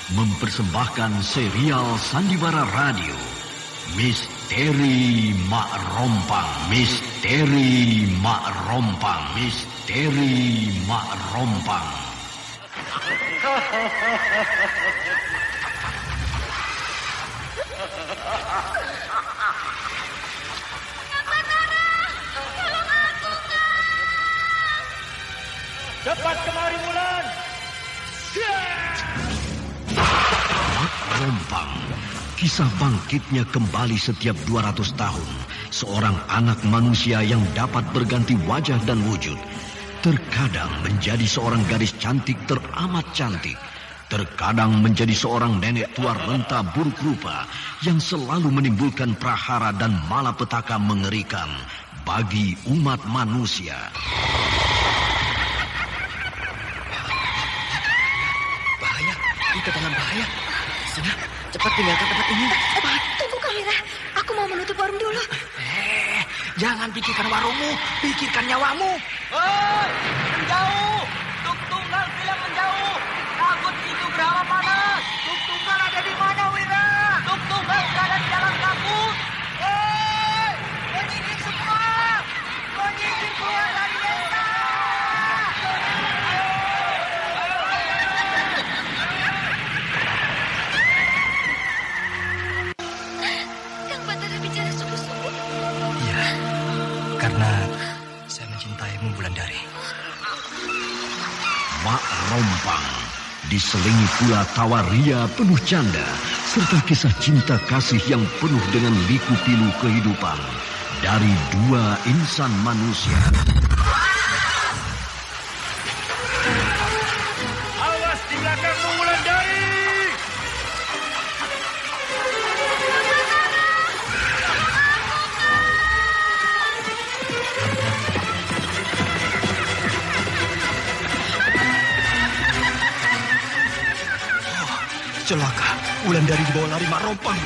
mempersembahkan serial Sandiwara Radio Misteri Mak Rompang. Misteri Mak Rompang. Misteri Mak Rompang. Cepat kemari, Wulan. Mak Rompang. Kisah bangkitnya kembali setiap 200 tahun. Seorang anak manusia yang dapat berganti wajah dan wujud. Terkadang menjadi seorang gadis cantik teramat cantik. Terkadang menjadi seorang nenek tua renta buruk rupa yang selalu menimbulkan prahara dan malapetaka mengerikan bagi umat manusia. Bahaya, kita dalam bahaya. Sudah, cepat tinggalkan tempat ini. Tunggu Kamira, aku mau menutup warung dulu. Jangan pikirkan warungmu, pikirkan nyawamu. Hei, menjauh. Tuk Tunggal bilang menjauh. Takut itu berhawa panas. Tuk Tunggal ada di mana, Wira? Tuk Tunggal berada di dalam kabut. Hei, menyingkir semua. Menyingkir keluar dari desa. Kang Batara bicara sungguh-sungguh. Iya, karena saya mencintaimu, Wulandari. Mak Rompang diselingi pula tawa ria penuh canda serta kisah cinta kasih yang penuh dengan liku-pilu kehidupan dari dua insan manusia. Awas di belakangmu, Wulandari. Celaka, Wulandari dibawa lari Mak Rompang.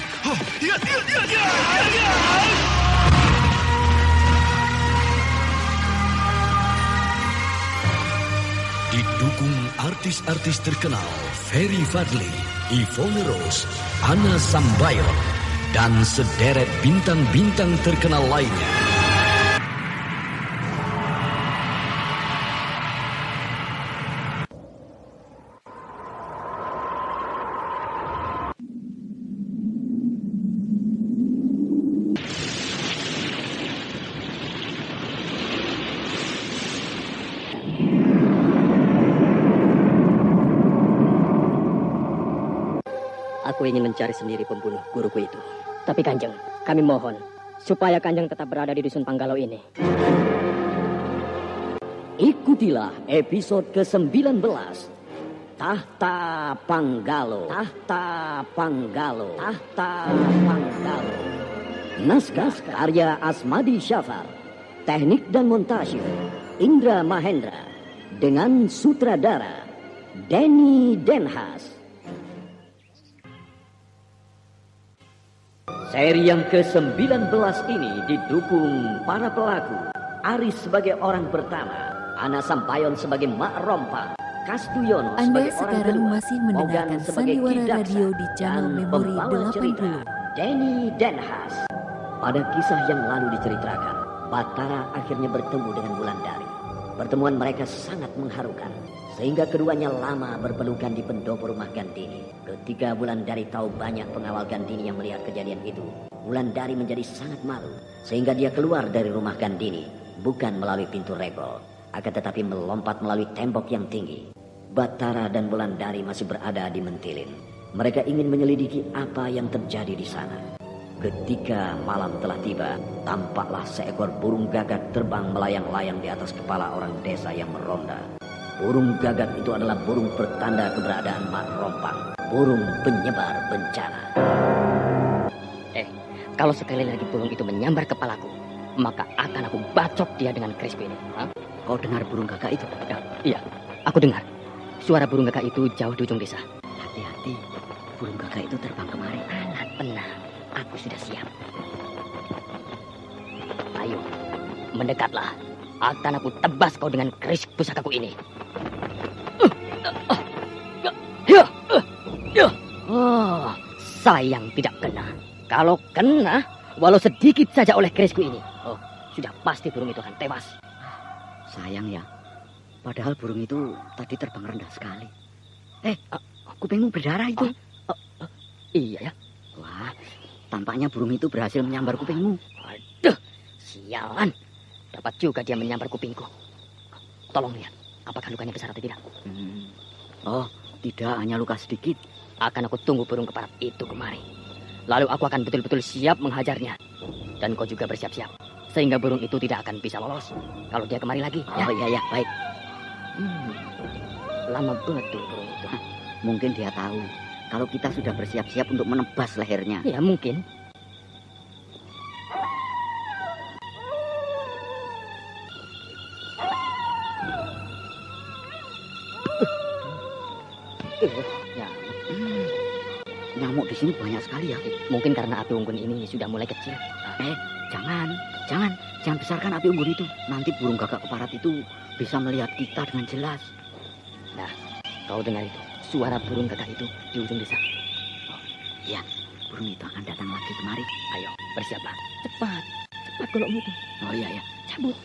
Dia. Didukung artis-artis terkenal Ferry Fadli, Yvonne Rose, Anna Sambayon, dan sederet bintang-bintang terkenal lainnya. Aku ingin mencari sendiri pembunuh guruku itu. Tapi Kanjeng, kami mohon supaya Kanjeng tetap berada di Dusun Panggalau ini. Ikutilah episode ke-19. Tahta Panggalo. Tahta Panggalo. Tahta Panggalo. Naskah karya Asmadi Syafar. Teknik dan montase Indra Mahendra. Dengan sutradara Denny Denhas. Seri yang ke-19 ini didukung para pelaku. Aris sebagai orang pertama, Anna Sampayon sebagai Mak Rompang, Kasduyono sebagai orang kedua, sekarang masih mendengarkan Mogan sebagai Sandiwara Kidaksa, Radio di channel dan Memori pembawa cerita 80. Denny Denhas. Pada kisah yang lalu diceritakan, Batara akhirnya bertemu dengan Wulandari. Pertemuan mereka sangat mengharukan, sehingga keduanya lama berpelukan di pendopo rumah Gandini. Ketika Wulandari tahu banyak pengawal Gandini yang melihat kejadian itu, Wulandari menjadi sangat malu, sehingga dia keluar dari rumah Gandini, bukan melalui pintu regol, akan tetapi melompat melalui tembok yang tinggi. Batara dan Wulandari masih berada di Mentilin. Mereka ingin menyelidiki apa yang terjadi di sana. Ketika malam telah tiba, tampaklah seekor burung gagak terbang melayang-layang di atas kepala orang desa yang meronda. Burung gagak itu adalah burung pertanda keberadaan Mak Rompang, burung penyebar bencana. Kalau sekali lagi burung itu menyambar kepalaku, maka akan aku bacok dia dengan kerisku ini. Kau dengar burung gagak itu? Iya, aku dengar. Suara burung gagak itu jauh di ujung desa. Hati-hati, burung gagak itu terbang kemari. Anak benar, aku sudah siap. Ayo, mendekatlah. Akan aku tebas kau dengan keris pusakaku ini. Oh, sayang tidak kena. Kalau kena, walau sedikit saja oleh kerisku ini, oh, sudah pasti burung itu akan tewas. Sayang ya, padahal burung itu tadi terbang rendah sekali. Kupingmu berdarah itu. Iya ya. Wah, tampaknya burung itu berhasil menyambar kupingmu. Waduh, sialan. Dapat juga dia menyambar kupingku. Tolong lihat, apakah lukanya besar atau tidak? Oh, tidak, hanya luka sedikit. Akan aku tunggu burung keparat itu kemari. Lalu aku akan betul-betul siap menghajarnya. Dan kau juga bersiap-siap. Sehingga burung itu tidak akan bisa lolos kalau dia kemari lagi. Oh iya, baik. Lama betul burung itu. Mungkin dia tahu kalau kita sudah bersiap-siap untuk menebas lehernya. Ya mungkin. Nyamuk di sini banyak sekali ya. Mungkin karena api unggun ini sudah mulai kecil. Jangan besarkan api unggun itu. Nanti burung gagak keparat itu bisa melihat kita dengan jelas. Nah, kau dengar itu? Suara burung gagak itu di ujung desa. Iya, burung itu akan datang lagi kemari. Ayo, bersiaplah. Cepat golokmu itu. Oh iya, Cabut.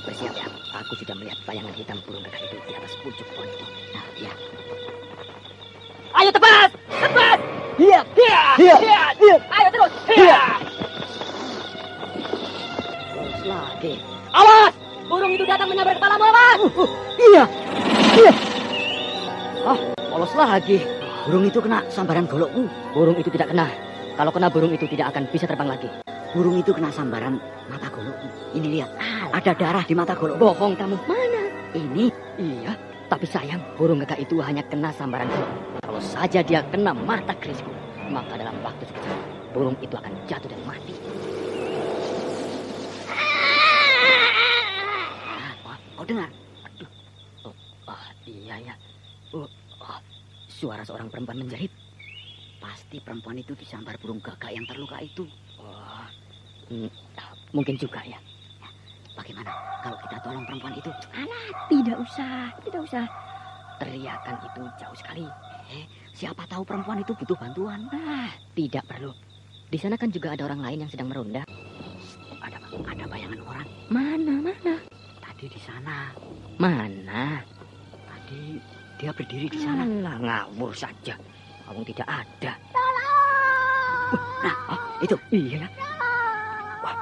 Bersiap ya. Aku sudah melihat bayangan hitam burung gagak itu di atas pucuk pohon itu. Nah, ya. Ayo tebas! Iya. Ayo terus. Terus lagi. Awas! Burung itu datang menyambar kepalamu, awas! Iya. Polos lagi. Burung itu kena sambaran golokku. Burung itu tidak kena. Kalau kena burung itu tidak akan bisa terbang lagi. Burung itu kena sambaran mata golokku. Ini lihat, ada darah di mata golokku. Bohong kamu. Mana? Ini? Iya, tapi sayang burung gagak itu hanya kena sambaran golok. Kalau saja dia kena mata kerisku, maka dalam waktu sekejap burung itu akan jatuh dan mati. Kau dengar? Iya ya. Suara seorang perempuan menjerit. Pasti perempuan itu disambar burung gagak yang terluka itu. Mungkin juga ya. Bagaimana kalau kita tolong perempuan itu? Tidak usah. Teriakan itu jauh sekali. Siapa tahu perempuan itu butuh bantuan. Tidak perlu. Di sana kan juga ada orang lain yang sedang meronda. Ada bayangan orang. Mana? Tadi di sana. Mana? Tadi dia berdiri di sana. Alah, ngawur saja. Kamu tidak ada. Nah, itu. Iya. Wah,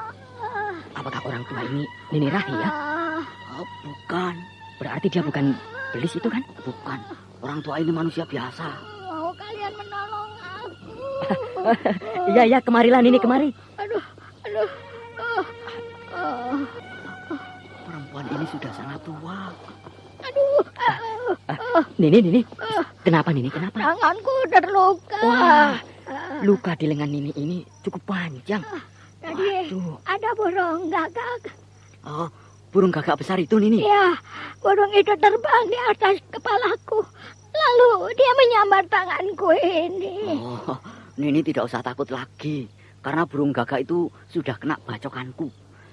apakah orang tua ini Nini Rahi ya? Bukan. Berarti dia bukan belis itu kan? Bukan. Orang tua ini manusia biasa. Mau kalian menolong aku? Iya, kemarilah Nini, kemari. Aduh. Perempuan ini sudah sangat tua. Nini. Kenapa Nini? Kenapa? Tanganku terluka. Wah, luka di lengan Nini ini cukup panjang. Tadi ada burung gagak. Oh, burung gagak besar itu Nini? Ya, burung itu terbang di atas kepalaku. Lalu dia menyambar tanganku ini. Oh, Nini tidak usah takut lagi. Karena burung gagak itu sudah kena bacokanku.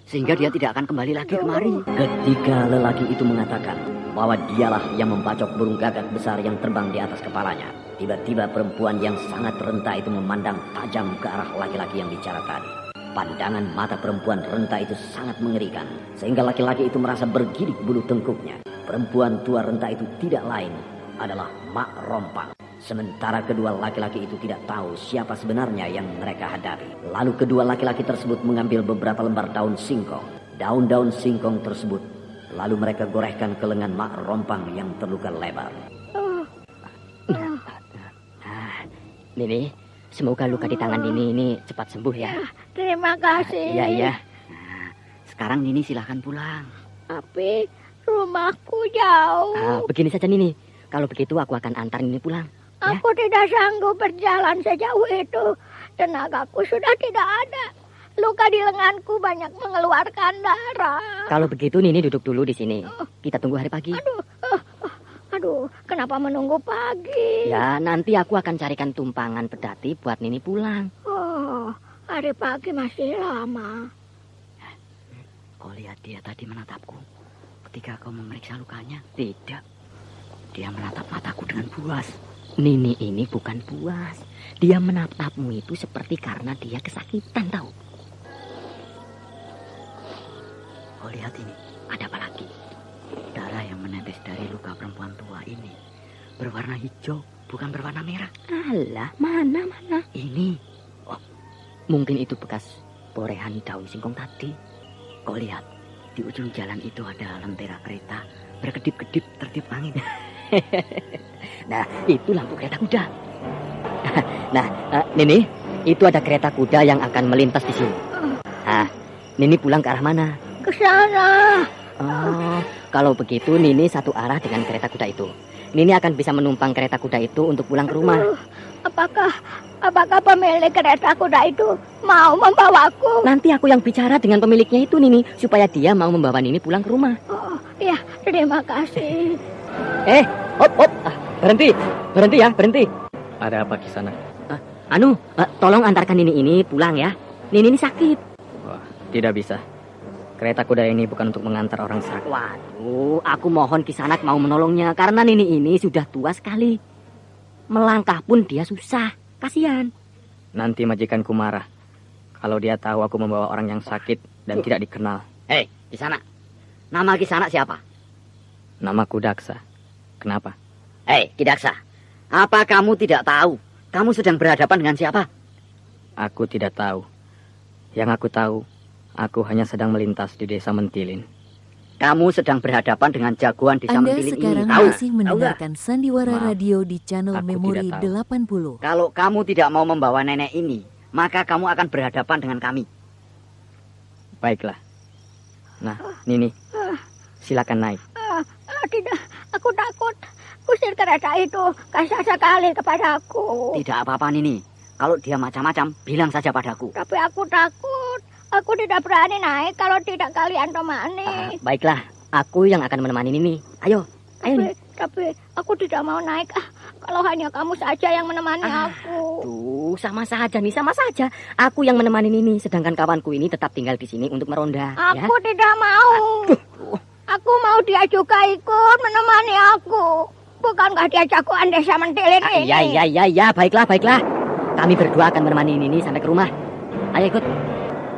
Sehingga dia tidak akan kembali lagi kemari. Ketika lelaki itu mengatakan bahwa dialah yang membacok burung gagak besar yang terbang di atas kepalanya, tiba-tiba perempuan yang sangat renta itu memandang tajam ke arah laki-laki yang bicara tadi. Pandangan mata perempuan renta itu sangat mengerikan, sehingga laki-laki itu merasa bergidik bulu tengkuknya. Perempuan tua renta itu tidak lain adalah Mak Rompang. Sementara kedua laki-laki itu tidak tahu siapa sebenarnya yang mereka hadapi. Lalu kedua laki-laki tersebut mengambil beberapa lembar daun singkong. Daun-daun singkong tersebut lalu mereka gorehkan ke lengan Mak Rompang yang terluka lebar. Nini, semoga luka di tangan Nini ini cepat sembuh ya. Terima kasih. Iya. Nah, sekarang Nini silahkan pulang. Tapi rumahku jauh. Begini saja Nini, kalau begitu aku akan antar Nini pulang. Aku tidak sanggup berjalan sejauh itu. Tenagaku sudah tidak ada. Luka di lenganku banyak mengeluarkan darah. Kalau begitu Nini duduk dulu di sini. Kita tunggu hari pagi. Aduh, kenapa menunggu pagi? Ya, nanti aku akan carikan tumpangan pedati buat Nini pulang. Oh, hari pagi masih lama. Kau lihat dia tadi menatapku ketika kau memeriksa lukanya? Tidak. dia menatap mataku dengan buas. Nini ini bukan buas. Dia menatapmu itu seperti karena dia kesakitan, tahu? Oh, lihat ini. Ada apa lagi? Darah yang menetes dari luka perempuan tua ini berwarna hijau, bukan berwarna merah. Alah, mana? Ini. Oh, mungkin itu bekas borehan daun singkong tadi. Kau lihat, di ujung jalan itu ada lentera kereta berkedip-kedip tertiup angin. Nah, itu lampu kereta kuda. Nah, Nini, itu ada kereta kuda yang akan melintas di sini. Nah, Nini pulang ke arah mana? Ke sana. Oh, kalau begitu Nini satu arah dengan kereta kuda itu. Nini akan bisa menumpang kereta kuda itu untuk pulang ke rumah. Apakah pemilik kereta kuda itu mau membawaku? Nanti aku yang bicara dengan pemiliknya itu, Nini, supaya dia mau membawa Nini pulang ke rumah. Oh, ya, terima kasih. Hop. Berhenti ya. Ada apa Kisana? Tolong antarkan Nini ini pulang ya. Nini ini sakit. Wah, tidak bisa. Kereta kuda ini bukan untuk mengantar orang sakit. Waduh, aku mohon Kisanak mau menolongnya karena Nini ini sudah tua sekali. Melangkah pun dia susah. Kasihan. Nanti majikanku marah kalau dia tahu aku membawa orang yang sakit dan tidak dikenal. Hei, Kisanak. Nama Kisanak siapa? Namaku Daksa. Kenapa? Hei, Kidaksa. Apa kamu tidak tahu? Kamu sedang berhadapan dengan siapa? Aku tidak tahu. Yang aku tahu, aku hanya sedang melintas di desa Mentilin. Kamu sedang berhadapan dengan jagoan desa Anda Mentilin ini. sekarang Tahu? masih mendengarkan Sandiwara Maaf, Radio di channel aku Memori tidak tahu. 80. Kalau kamu tidak mau membawa nenek ini, maka kamu akan berhadapan dengan kami. Baiklah. Nah, Nini, silakan naik. Tidak, aku takut. Kusir kereta itu kasar sekali kepadaku. Tidak apa-apa, Nini. Kalau dia macam-macam, bilang saja padaku. Tapi aku takut. Aku tidak berani naik kalau tidak kalian temani. Baiklah, aku yang akan menemani Nini. Ayo. Tapi aku tidak mau naik. Kalau hanya kamu saja yang menemani aku. Tuh, sama saja nih, sama saja. Aku yang menemani Nini, sedangkan kawanku ini tetap tinggal di sini untuk meronda. Aku tidak mau. Aku mau dia juga ikut menemani aku. Bukankah dia jagoan desa Mentilin ini? Iya, baiklah. Kami berdua akan menemani Nini sampai ke rumah. Ayo ikut.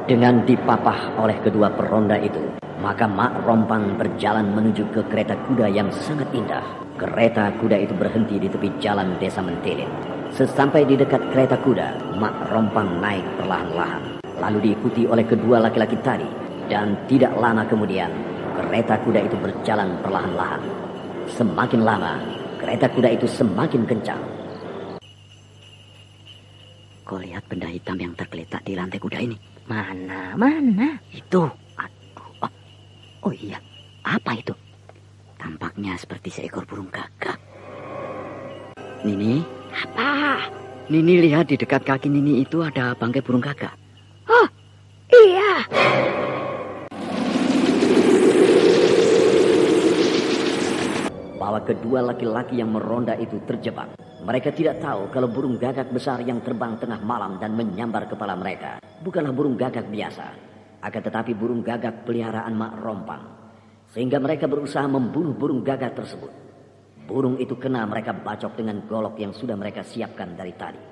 Dengan dipapah oleh kedua peronda itu, maka Mak Rompang berjalan menuju ke kereta kuda yang sangat indah. Kereta kuda itu berhenti di tepi jalan desa Mentilin. Sesampai di dekat kereta kuda, Mak Rompang naik perlahan-lahan, lalu diikuti oleh kedua laki-laki tadi. Dan tidak lama kemudian, kereta kuda itu berjalan perlahan-lahan. Semakin lama, kereta kuda itu semakin kencang. Kau lihat benda hitam yang tergeletak di lantai kuda ini? Mana? Itu. Aduh. Oh iya. Apa itu? Tampaknya seperti seekor burung gagak. Nini? Apa? Nini lihat di dekat kaki Nini itu ada bangkai burung gagak. Oh, iya. Bahwa kedua laki-laki yang meronda itu terjebak. Mereka tidak tahu kalau burung gagak besar yang terbang tengah malam dan menyambar kepala mereka bukanlah burung gagak biasa, akan tetapi burung gagak peliharaan Mak Rompang. Sehingga mereka berusaha membunuh burung gagak tersebut. Burung itu kena mereka bacok dengan golok yang sudah mereka siapkan dari tadi.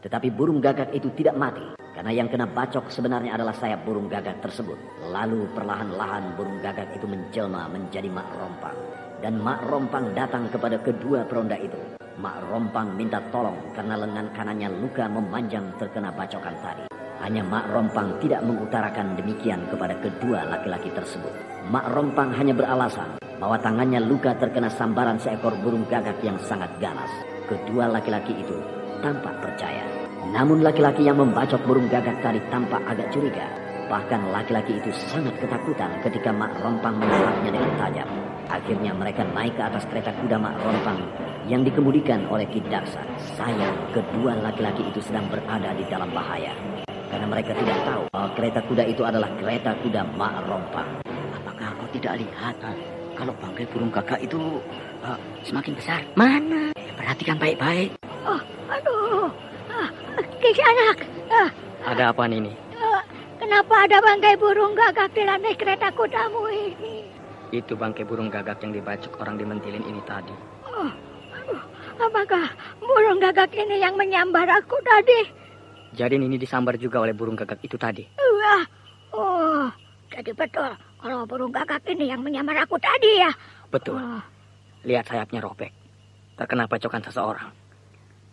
Tetapi burung gagak itu tidak mati, karena yang kena bacok sebenarnya adalah sayap burung gagak tersebut. Lalu perlahan-lahan burung gagak itu menjelma menjadi Mak Rompang. Dan Mak Rompang datang kepada kedua peronda itu. Mak Rompang minta tolong karena lengan kanannya luka memanjang terkena bacokan tadi. Hanya Mak Rompang tidak mengutarakan demikian kepada kedua laki-laki tersebut. Mak Rompang hanya beralasan bahwa tangannya luka terkena sambaran seekor burung gagak yang sangat ganas. Kedua laki-laki itu tampak percaya. Namun laki-laki yang membacok burung gagak tadi tampak agak curiga. Bahkan laki-laki itu sangat ketakutan ketika Mak Rompang menatapnya dengan tajam. Akhirnya mereka naik ke atas kereta kuda Mak Rompang yang dikemudikan oleh Ki Daksa. Sayang, kedua laki-laki itu sedang berada di dalam bahaya. Karena mereka tidak tahu bahwa kereta kuda itu adalah kereta kuda Mak Rompang. Apakah kau tidak lihat kalau bangkai burung gagak itu semakin besar? Mana? Perhatikan baik-baik. Oh, aduh. Kisanak. Ada apa Nini? Kenapa ada bangkai burung gagak di lantai kereta kudamu ini? Itu bangkai burung gagak yang dibacok orang di Mentilin ini tadi. Oh, Apakah burung gagak ini yang menyambar aku tadi? Jadi Nini disambar juga oleh burung gagak itu tadi. Wah, oh, jadi betul kalau burung gagak ini yang menyambar aku tadi ya? Betul. Oh. Lihat sayapnya robek. Terkena bacokan seseorang.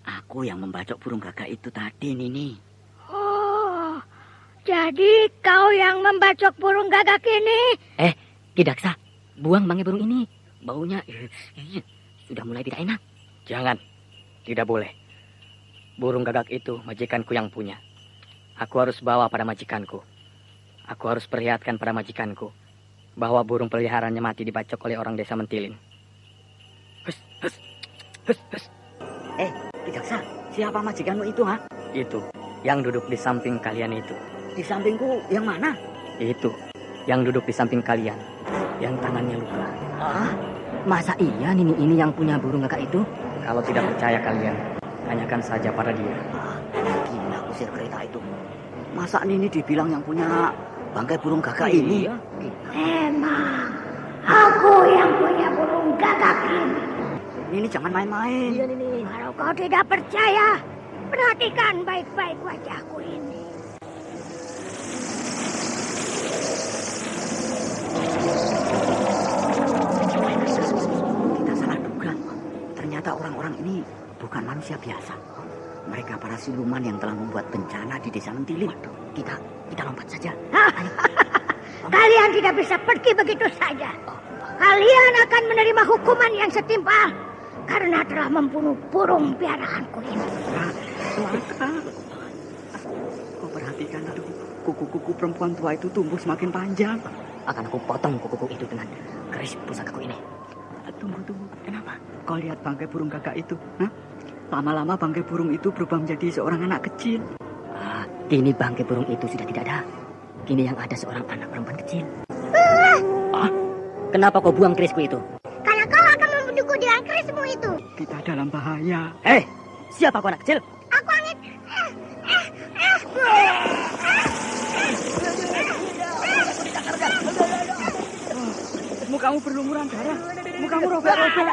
Aku yang membacok burung gagak itu tadi, Nini. Oh, jadi kau yang membacok burung gagak ini? Ki Daksa, buang bangkai burung ini. Baunya sudah mulai tidak enak. Jangan, tidak boleh. Burung gagak itu majikanku yang punya. Aku harus bawa pada majikanku. Aku harus perlihatkan pada majikanku bahwa burung peliharaannya mati dibacok oleh orang desa Mentilin. Hus, hus, hus, hus. Ki Daksa, siapa majikanmu itu, ha? Itu, yang duduk di samping kalian itu. Di sampingku yang mana? Itu, yang duduk di samping kalian. Yang tangannya luka. Masa iya Nini ini yang punya burung gagak itu? Kalau tidak percaya kalian, tanyakan saja pada dia. Gila kusir kereta itu. Masa Nini dibilang yang punya bangkai burung gagak ini? Emang aku yang punya burung gagak ini. Nini jangan main-main. Iya, Nini. Kalau kau tidak percaya, perhatikan baik-baik wajahku ini. Kita salah duga. Ternyata orang-orang ini bukan manusia biasa. Mereka para siluman yang telah membuat bencana di desa Mentilin. Kita lompat saja. Kalian tidak bisa pergi begitu saja. Kalian akan menerima hukuman yang setimpal karena telah membunuh burung piaraanku ini. Maka kau perhatikan itu, kuku-kuku perempuan tua itu tumbuh semakin panjang. Akan aku potong kuku-kuku itu dengan keris pusakaku ini. Tunggu. Kenapa? Kau lihat bangkai burung gagak itu? Hah? Lama-lama bangkai burung itu berubah menjadi seorang anak kecil. Kini bangkai burung itu sudah tidak ada. Kini yang ada seorang anak perempuan kecil. Kenapa kau buang kerisku itu? Karena kau akan membunuhku dengan kerismu itu. Kita dalam bahaya. Siapa kau anak kecil? Aku angin. Mukamu berlumuran darah. Mukamu robek-robek.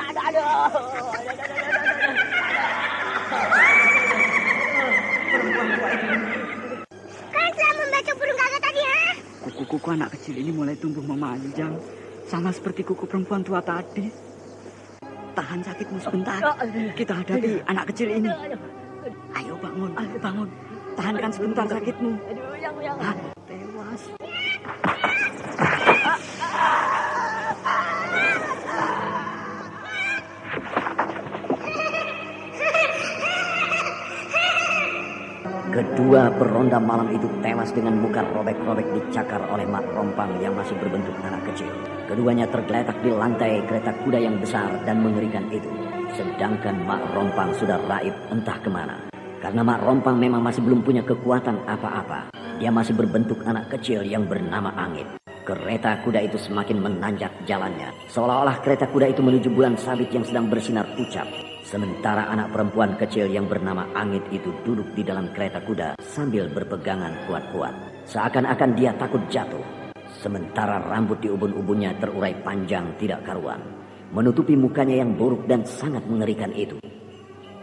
Kalian telah membaca burung gagak tadi, ha? Kuku-kuku anak kecil ini mulai tumbuh memanjang. Sama seperti kuku perempuan tua tadi. Tahan sakitmu sebentar. Kita hadapi anak kecil ini. Ayo bangun. Tahankan sebentar sakitmu. Tewas. Kedua peronda malam itu tewas dengan muka robek-robek dicakar oleh Mak Rompang yang masih berbentuk anak kecil. Keduanya tergeletak di lantai kereta kuda yang besar dan mengerikan itu. Sedangkan Mak Rompang sudah raib entah kemana. Karena Mak Rompang memang masih belum punya kekuatan apa-apa. Dia masih berbentuk anak kecil yang bernama Angin. Kereta kuda itu semakin menanjak jalannya. Seolah-olah kereta kuda itu menuju bulan sabit yang sedang bersinar pucat. Sementara anak perempuan kecil yang bernama Angit itu duduk di dalam kereta kuda sambil berpegangan kuat-kuat. Seakan-akan dia takut jatuh. Sementara rambut di ubun-ubunnya terurai panjang tidak karuan. Menutupi mukanya yang buruk dan sangat mengerikan itu.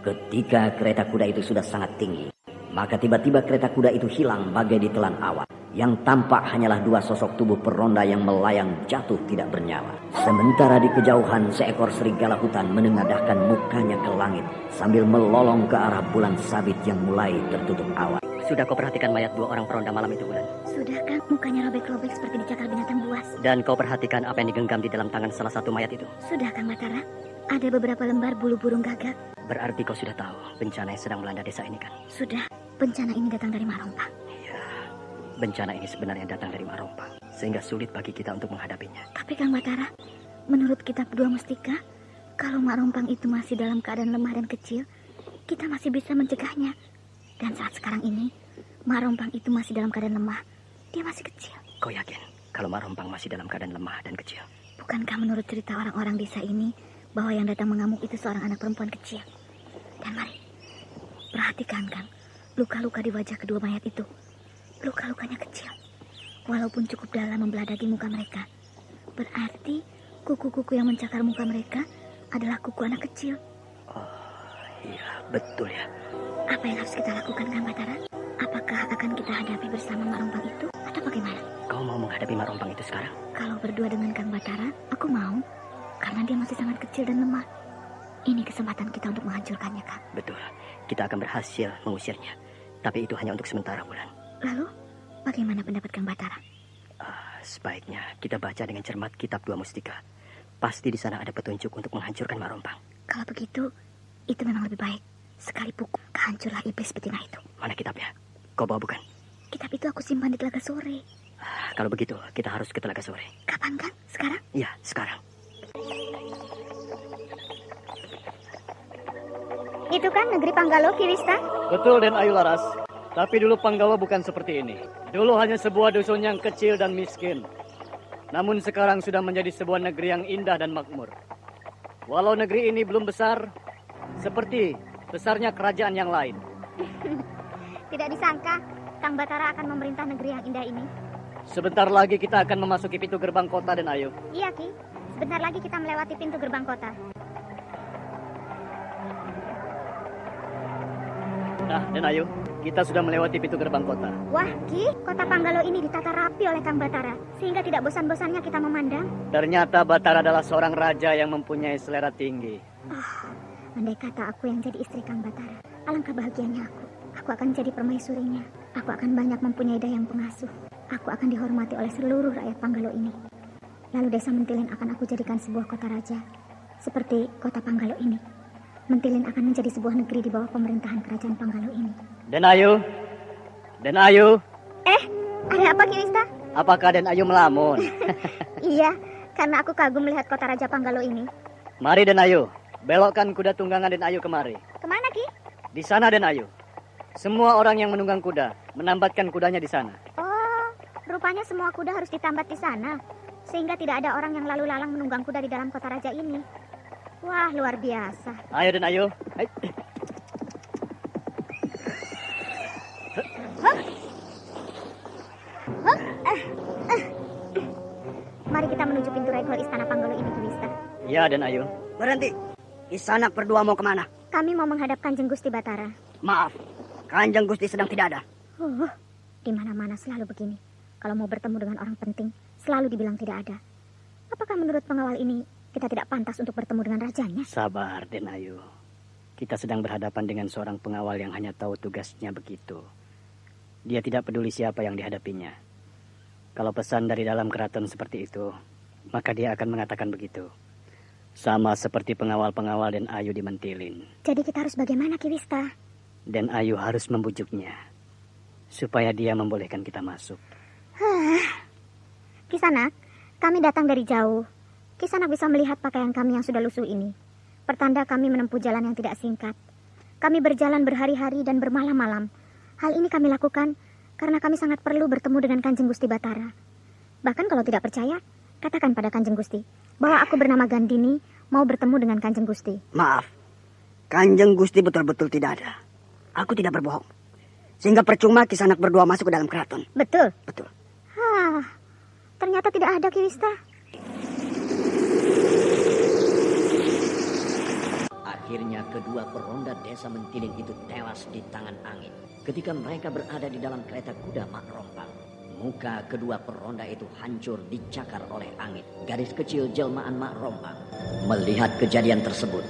Ketika kereta kuda itu sudah sangat tinggi, maka tiba-tiba kereta kuda itu hilang bagai ditelan awan. Yang tampak hanyalah dua sosok tubuh peronda yang melayang jatuh tidak bernyawa. Sementara di kejauhan seekor serigala hutan menengadahkan mukanya ke langit sambil melolong ke arah bulan sabit yang mulai tertutup awan. Sudah kau perhatikan mayat dua orang peronda malam itu, Bulan? Sudah, Kang. Mukanya robek-robek seperti dicakar binatang buas. Dan kau perhatikan apa yang digenggam di dalam tangan salah satu mayat itu? Sudah, Kang Batara. Ada beberapa lembar bulu burung gagak. Berarti kau sudah tahu bencana yang sedang melanda desa ini, kan? Sudah. Bencana ini datang dari Mak Rompang. Bencana ini sebenarnya datang dari Mak Rompang, sehingga sulit bagi kita untuk menghadapinya. Tapi Kang Batara, menurut kitab Dua Mustika, kalau Mak Rompang itu masih dalam keadaan lemah dan kecil, kita masih bisa mencegahnya. Dan saat sekarang ini, Mak Rompang itu masih dalam keadaan lemah. Dia masih kecil. Kau yakin kalau Mak Rompang masih dalam keadaan lemah dan kecil? Bukankah menurut cerita orang-orang desa ini, bahwa yang datang mengamuk itu seorang anak perempuan kecil? Dan mari, perhatikan Kang, luka-luka di wajah kedua mayat itu. Luka-lukanya kecil, walaupun cukup dalam membeladagi muka mereka. Berarti kuku-kuku yang mencakar muka mereka adalah kuku anak kecil. Iya, betul ya. Apa yang harus kita lakukan, Kang Batara? Apakah akan kita hadapi bersama Mak Rompang itu atau bagaimana? Kau mau menghadapi Mak Rompang itu sekarang? Kalau berdua dengan Kang Batara, aku mau. Karena dia masih sangat kecil dan lemah. Ini kesempatan kita untuk menghancurkannya, Kang. Betul, kita akan berhasil mengusirnya. Tapi itu hanya untuk sementara, Wulan. Lalu, bagaimana pendapat Kang Batara? Sebaiknya kita baca dengan cermat kitab Dua Mustika. Pasti di sana ada petunjuk untuk menghancurkan Mak Rompang. Kalau begitu, itu memang lebih baik. Sekali pukul, hancurlah iblis betina itu. Mana kitabnya? Kau bawa bukan? Kitab itu aku simpan di Telaga Sore. Kalau begitu, kita harus ke Telaga Sore. Kapan, Kang? Sekarang? Iya, sekarang. Itu kan negeri Panggalo, Kiwista? Betul, Den Ayu Laras. Tapi dulu Panggalo bukan seperti ini. Dulu hanya sebuah dusun yang kecil dan miskin. Namun sekarang sudah menjadi sebuah negeri yang indah dan makmur. Walau negeri ini belum besar, seperti besarnya kerajaan yang lain. Tidak disangka, Kang Batara akan memerintah negeri yang indah ini. Sebentar lagi kita akan memasuki pintu gerbang kota, Den Ayu. Iya, Ki. Sebentar lagi kita melewati pintu gerbang kota. Nah, Den Ayu, kita sudah melewati pintu gerbang kota. Wah, Ki, kota Panggalo ini ditata rapi oleh Kang Batara, sehingga tidak bosan-bosannya kita memandang. Ternyata Batara adalah seorang raja yang mempunyai selera tinggi. Andai kata aku yang jadi istri Kang Batara, alangkah bahagianya aku. Aku akan jadi permaisurinya. Aku akan banyak mempunyai dayang pengasuh. Aku akan dihormati oleh seluruh rakyat Panggalo ini. Lalu desa Mentilin akan aku jadikan sebuah kota raja, seperti kota Panggalo ini. Mentilin akan menjadi sebuah negeri di bawah pemerintahan kerajaan Panggalo ini. Den Ayu, Den Ayu. Ada apa, Kiwista? Apakah Den Ayu melamun? Iya, karena aku kagum melihat kota raja Panggalo ini. Mari Den Ayu, belokkan kuda tunggangan Den Ayu kemari. Kemana, Ki? Di sana Den Ayu. Semua orang yang menunggang kuda menambatkan kudanya di sana. Oh, rupanya semua kuda harus ditambat di sana, sehingga tidak ada orang yang lalu lalang menunggang kuda di dalam kota raja ini. Wah, luar biasa. Ayo Den Ayu. Hai. Mari kita menuju pintu regol istana Panggalo ini, Kiwista. Ya Den Ayu. Berhenti. Kisanak berdua mau kemana? Kami mau menghadap Kanjeng Gusti Batara. Maaf, Kanjeng Gusti sedang tidak ada. Di mana-mana selalu begini. Kalau mau bertemu dengan orang penting, selalu dibilang tidak ada. Apakah menurut pengawal ini kita tidak pantas untuk bertemu dengan rajanya? Sabar Den Ayu. Kita sedang berhadapan dengan seorang pengawal yang hanya tahu tugasnya begitu. Dia tidak peduli siapa yang dihadapinya. Kalau pesan dari dalam keraton seperti itu, maka dia akan mengatakan begitu. Sama seperti pengawal-pengawal Den Ayu di Mentilin. Jadi kita harus bagaimana, Kiwista? Den Ayu harus membujuknya, supaya dia membolehkan kita masuk. Kisanak, kami datang dari jauh. Kisanak bisa melihat pakaian kami yang sudah lusuh ini. Pertanda kami menempuh jalan yang tidak singkat. Kami berjalan berhari-hari dan bermalam-malam. Hal ini kami lakukan karena kami sangat perlu bertemu dengan Kanjeng Gusti Batara. Bahkan kalau tidak percaya, katakan pada Kanjeng Gusti bahwa aku bernama Gandini mau bertemu dengan Kanjeng Gusti. Maaf, Kanjeng Gusti betul-betul tidak ada. Aku tidak berbohong. Sehingga percuma Kisanak berdua masuk ke dalam keraton. Betul? Betul. Ternyata tidak ada, Kiwista. Akhirnya kedua peronda desa Mentilin itu tewas di tangan angin. Ketika mereka berada di dalam kereta kuda Mak Rompang, muka kedua peronda itu hancur dicakar oleh angin. Gadis kecil jelmaan Mak Rompang melihat kejadian tersebut.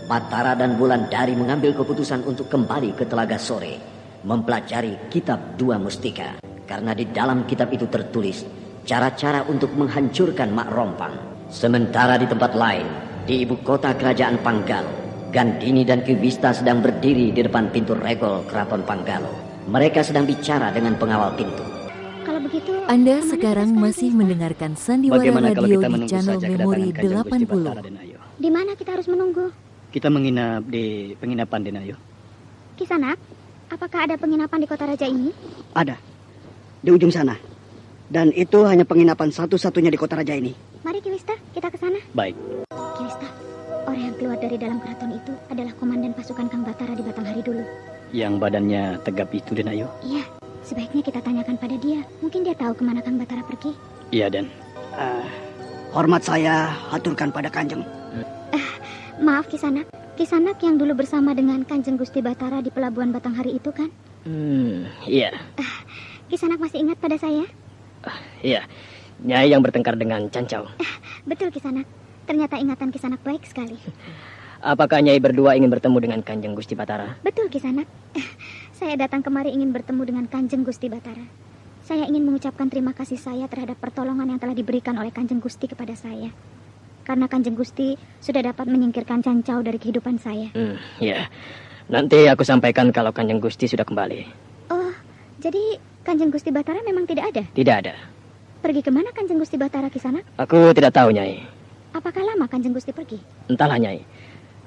Batara dan Wulandari mengambil keputusan untuk kembali ke Telaga Sore, mempelajari kitab Dua Mustika. Karena di dalam kitab itu tertulis cara-cara untuk menghancurkan Mak Rompang. Sementara di tempat lain, di ibu kota kerajaan Panggalo, Gandini dan Kiwista sedang berdiri di depan pintu regol keraton Panggalo. Mereka sedang bicara dengan pengawal pintu. Kalau begitu, Anda sekarang masih mendengarkan Sandiwara Bagaimana kalau Radio kita di menunggu channel saja Memori kedatangan Kanjeng Gusti 80. Batara, Den Ayu? di mana kita harus menunggu? Kita menginap di penginapan Den Ayu. Kisanak, apakah ada penginapan di kota raja ini? Ada. Di ujung sana. Dan itu hanya penginapan satu-satunya di kota raja ini. Mari, Kiwista, kita ke sana. Baik. Kiwista, orang yang keluar dari dalam keraton itu adalah komandan pasukan Kang Batara di Batanghari dulu. Yang badannya tegap itu Den Ayu? Iya, sebaiknya kita tanyakan pada dia. Mungkin dia tahu kemana Kang Batara pergi. Iya Den. Hormat saya haturkan pada Kanjeng. Maaf, Kisanak. Kisanak yang dulu bersama dengan Kanjeng Gusti Batara di pelabuhan Batanghari itu kan? Iya. Kisanak masih ingat pada saya? Iya. Nyai yang bertengkar dengan Cancau. Betul Kisanak. Ternyata ingatan Kisanak baik sekali. Apakah Nyai berdua ingin bertemu dengan Kanjeng Gusti Batara? Betul Kisanak. Saya datang kemari ingin bertemu dengan Kanjeng Gusti Batara. Saya ingin mengucapkan terima kasih saya terhadap pertolongan yang telah diberikan oleh Kanjeng Gusti kepada saya. Karena Kanjeng Gusti sudah dapat menyingkirkan Cancau dari kehidupan saya. Ya, nanti aku sampaikan kalau Kanjeng Gusti sudah kembali. Oh, jadi Kanjeng Gusti Batara memang tidak ada? Tidak ada. Pergi kemana Kanjeng Gusti Batara Kisanak? Aku tidak tahu, Nyai. Apakah lama Kanjeng Gusti pergi? Entahlah, Nyai.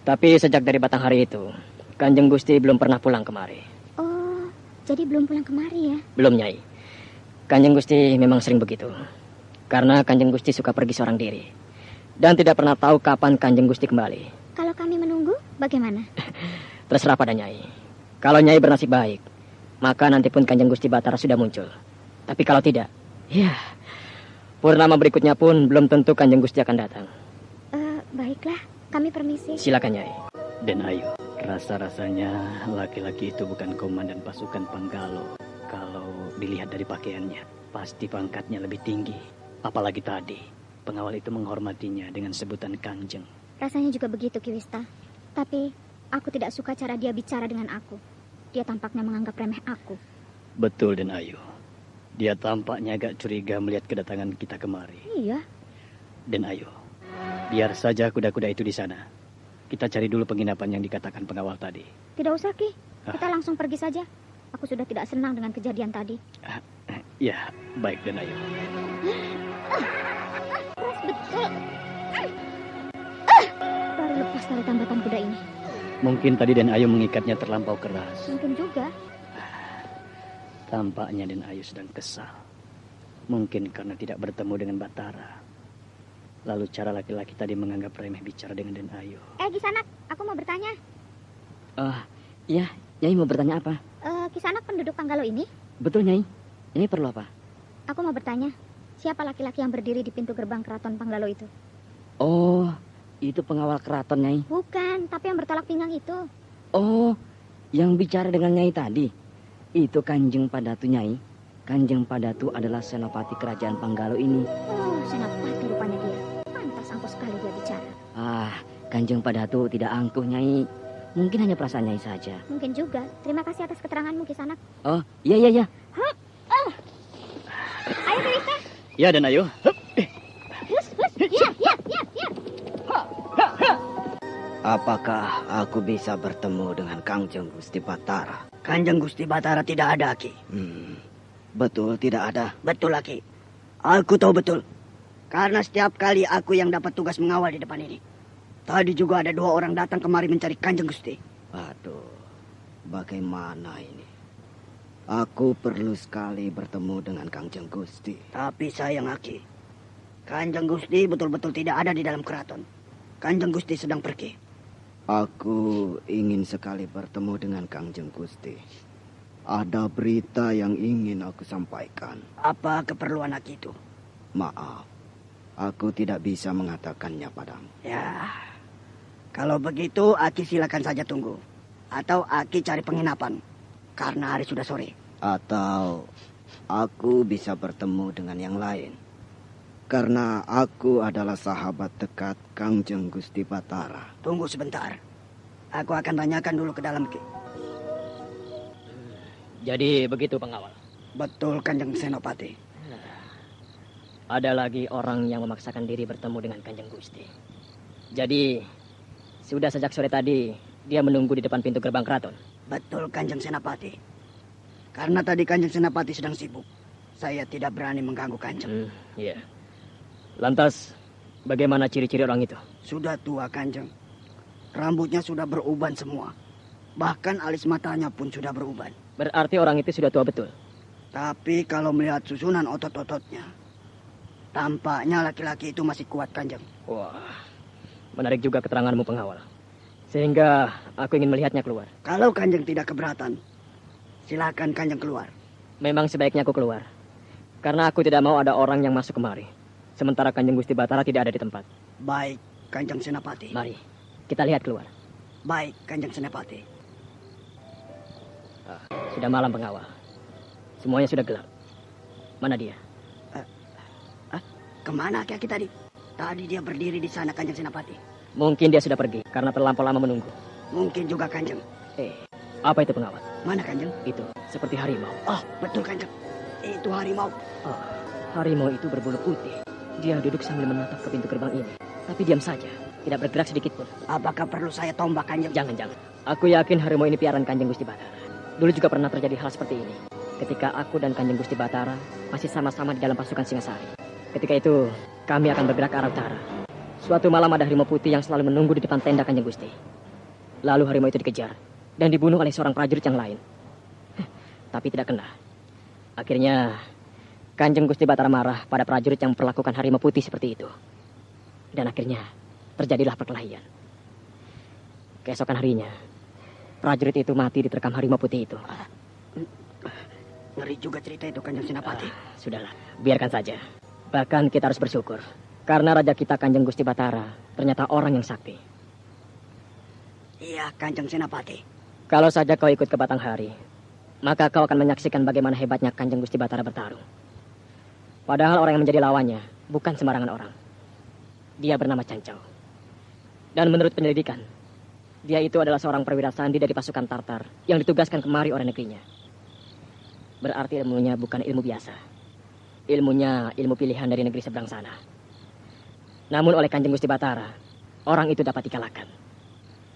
Tapi sejak dari Batanghari itu, Kanjeng Gusti belum pernah pulang kemari. Oh, jadi belum pulang kemari ya? Belum, Nyai. Kanjeng Gusti memang sering begitu. Karena Kanjeng Gusti suka pergi seorang diri. Dan tidak pernah tahu kapan Kanjeng Gusti kembali. Kalau kami menunggu, bagaimana? Terserah pada Nyai. Kalau Nyai bernasib baik, maka nanti pun Kanjeng Gusti Batara sudah muncul. Tapi kalau tidak, ya, purnama berikutnya pun belum tentu Kanjeng Gusti akan datang. Baiklah, kami permisi. Silakan, Nyai. Dan ayo, rasa-rasanya laki-laki itu bukan komandan pasukan Panggalo. Kalau dilihat dari pakaiannya, pasti pangkatnya lebih tinggi. Apalagi tadi, pengawal itu menghormatinya dengan sebutan Kanjeng. Rasanya juga begitu, Ki Wista. Tapi aku tidak suka cara dia bicara dengan aku. Dia tampaknya menganggap remeh aku. Betul, Den Ayu. Dia tampaknya agak curiga melihat kedatangan kita kemari. Iya. Den Ayu, biar saja kuda-kuda itu di sana. Kita cari dulu penginapan yang dikatakan pengawal tadi. Tidak usah, Ki. Kita langsung pergi saja. Aku sudah tidak senang dengan kejadian tadi. Ya, baik, Den Ayu. Keras betul. Baru lepas tali tambatan kuda ini. Mungkin tadi Den Ayu mengikatnya terlampau keras. Mungkin juga. Tampaknya Den Ayu sedang kesal. Mungkin karena tidak bertemu dengan Batara. Lalu cara laki-laki tadi menganggap remeh bicara dengan Den Ayu. Kisanak, aku mau bertanya. Iya, Nyai mau bertanya apa? Kisanak penduduk Panggalo ini? Betul, Nyai. Ini perlu apa? Aku mau bertanya, siapa laki-laki yang berdiri di pintu gerbang keraton Panggalo itu? Oh, itu pengawal keraton, Nyai. Bukan, tapi yang bertolak pinggang itu. Oh, yang bicara dengan Nyai tadi. Itu Kanjeng Padatu, Nyai. Kanjeng Padatu adalah senopati kerajaan Panggalo ini. Oh, senopati rupanya dia. Pantas angkuh sekali dia bicara. Kanjeng Padatu tidak angkuh, Nyai. Mungkin hanya perasaan Nyai saja. Mungkin juga. Terima kasih atas keteranganmu, Kisanak. Oh, iya. Ayo, Kiwista. Ya, Den Ayu. Ya. Apakah aku bisa bertemu dengan Kanjeng Gusti Batara? Kanjeng Gusti Batara tidak ada, Ki. Betul tidak ada. Betul, Ki. Aku tahu betul. Karena setiap kali aku yang dapat tugas mengawal di depan ini. Tadi juga ada 2 orang datang kemari mencari Kanjeng Gusti. Aduh, bagaimana ini? Aku perlu sekali bertemu dengan Kanjeng Gusti. Tapi sayang, Ki. Kanjeng Gusti betul-betul tidak ada di dalam keraton. Kanjeng Gusti sedang pergi. Aku ingin sekali bertemu dengan Kanjeng Gusti. Ada berita yang ingin aku sampaikan. Apa keperluan Aki itu? Maaf, aku tidak bisa mengatakannya padamu. Ya, kalau begitu Aki silakan saja tunggu. Atau Aki cari penginapan, karena hari sudah sore. Atau aku bisa bertemu dengan yang lain. Karena aku adalah sahabat dekat Kanjeng Gusti Batara. Tunggu sebentar. Aku akan tanyakan dulu ke dalam, Ki. Jadi begitu pengawal. Betul, Kanjeng Senopati. Ada lagi orang yang memaksakan diri bertemu dengan Kanjeng Gusti. Jadi sudah sejak sore tadi dia menunggu di depan pintu gerbang keraton. Betul, Kanjeng Senopati. Karena tadi Kanjeng Senopati sedang sibuk, saya tidak berani mengganggu Kanjeng. Iya. Lantas bagaimana ciri-ciri orang itu? Sudah tua, Kanjeng. Rambutnya sudah beruban semua. Bahkan alis matanya pun sudah beruban. Berarti orang itu sudah tua betul. Tapi kalau melihat susunan otot-ototnya, tampaknya laki-laki itu masih kuat, Kanjeng. Wah, menarik juga keteranganmu pengawal. Sehingga aku ingin melihatnya keluar. Kalau Kanjeng tidak keberatan, silakan Kanjeng keluar. Memang sebaiknya aku keluar. Karena aku tidak mau ada orang yang masuk kemari. Sementara Kanjeng Gusti Batara tidak ada di tempat. Baik, Kanjeng Senopati. Mari, kita lihat keluar. Baik, Kanjeng Senapati. Sudah malam pengawal. Semuanya sudah gelap. Mana dia? Kemana aki-aki tadi? Tadi dia berdiri di sana, Kanjeng Senapati. Mungkin dia sudah pergi karena terlampau lama menunggu. Mungkin juga, Kanjeng. Apa itu pengawal? Mana, Kanjeng? Itu seperti harimau. Betul, Kanjeng. Itu harimau. Harimau itu berbulu putih. Dia duduk sambil menatap ke pintu gerbang ini. Tapi diam saja, tidak bergerak sedikit pun. Apakah perlu saya tombak, Kanjeng? Jangan. Aku yakin harimau ini piaraan Kanjeng Gusti Batara. Dulu juga pernah terjadi hal seperti ini. Ketika aku dan Kanjeng Gusti Batara masih sama-sama di dalam pasukan Singasari. Ketika itu, kami akan bergerak ke arah utara. Suatu malam ada harimau putih yang selalu menunggu di depan tenda Kanjeng Gusti. Lalu harimau itu dikejar dan dibunuh oleh seorang prajurit yang lain. Tapi tidak kena. Akhirnya, Kanjeng Gusti Batara marah pada prajurit yang memperlakukan harimau putih seperti itu. Dan akhirnya, terjadilah perkelahian. Keesokan harinya, prajurit itu mati diterkam harimau putih itu. Ngeri juga cerita itu, Kanjeng Senapati. Sudahlah, biarkan saja. Bahkan kita harus bersyukur. Karena raja kita Kanjeng Gusti Batara ternyata orang yang sakti. Iya, Kanjeng Senapati. Kalau saja kau ikut ke Batanghari, maka kau akan menyaksikan bagaimana hebatnya Kanjeng Gusti Batara bertarung. Padahal orang yang menjadi lawannya bukan sembarangan orang. Dia bernama Cancau. Dan menurut penyelidikan, dia itu adalah seorang perwira sandi dari pasukan Tartar yang ditugaskan kemari oleh negerinya. Berarti ilmunya bukan ilmu biasa. Ilmunya ilmu pilihan dari negeri seberang sana. Namun oleh Kanjeng Gusti Batara, orang itu dapat dikalahkan.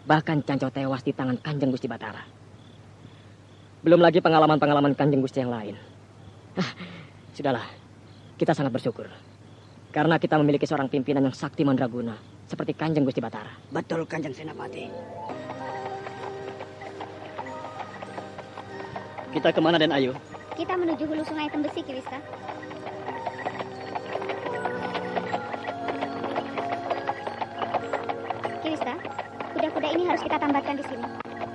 Bahkan Cancau tewas di tangan Kanjeng Gusti Batara. Belum lagi pengalaman-pengalaman Kanjeng Gusti yang lain. Sudahlah, kita sangat bersyukur. Karena kita memiliki seorang pimpinan yang sakti mandraguna, seperti Kanjeng Gusti Batara. Betul, Kanjeng Senapati. Kita kemana, Den Ayu? Kita menuju hulu sungai Tembesi, Ki Wista. Ki Wista, kuda-kuda ini harus kita tambatkan di sini.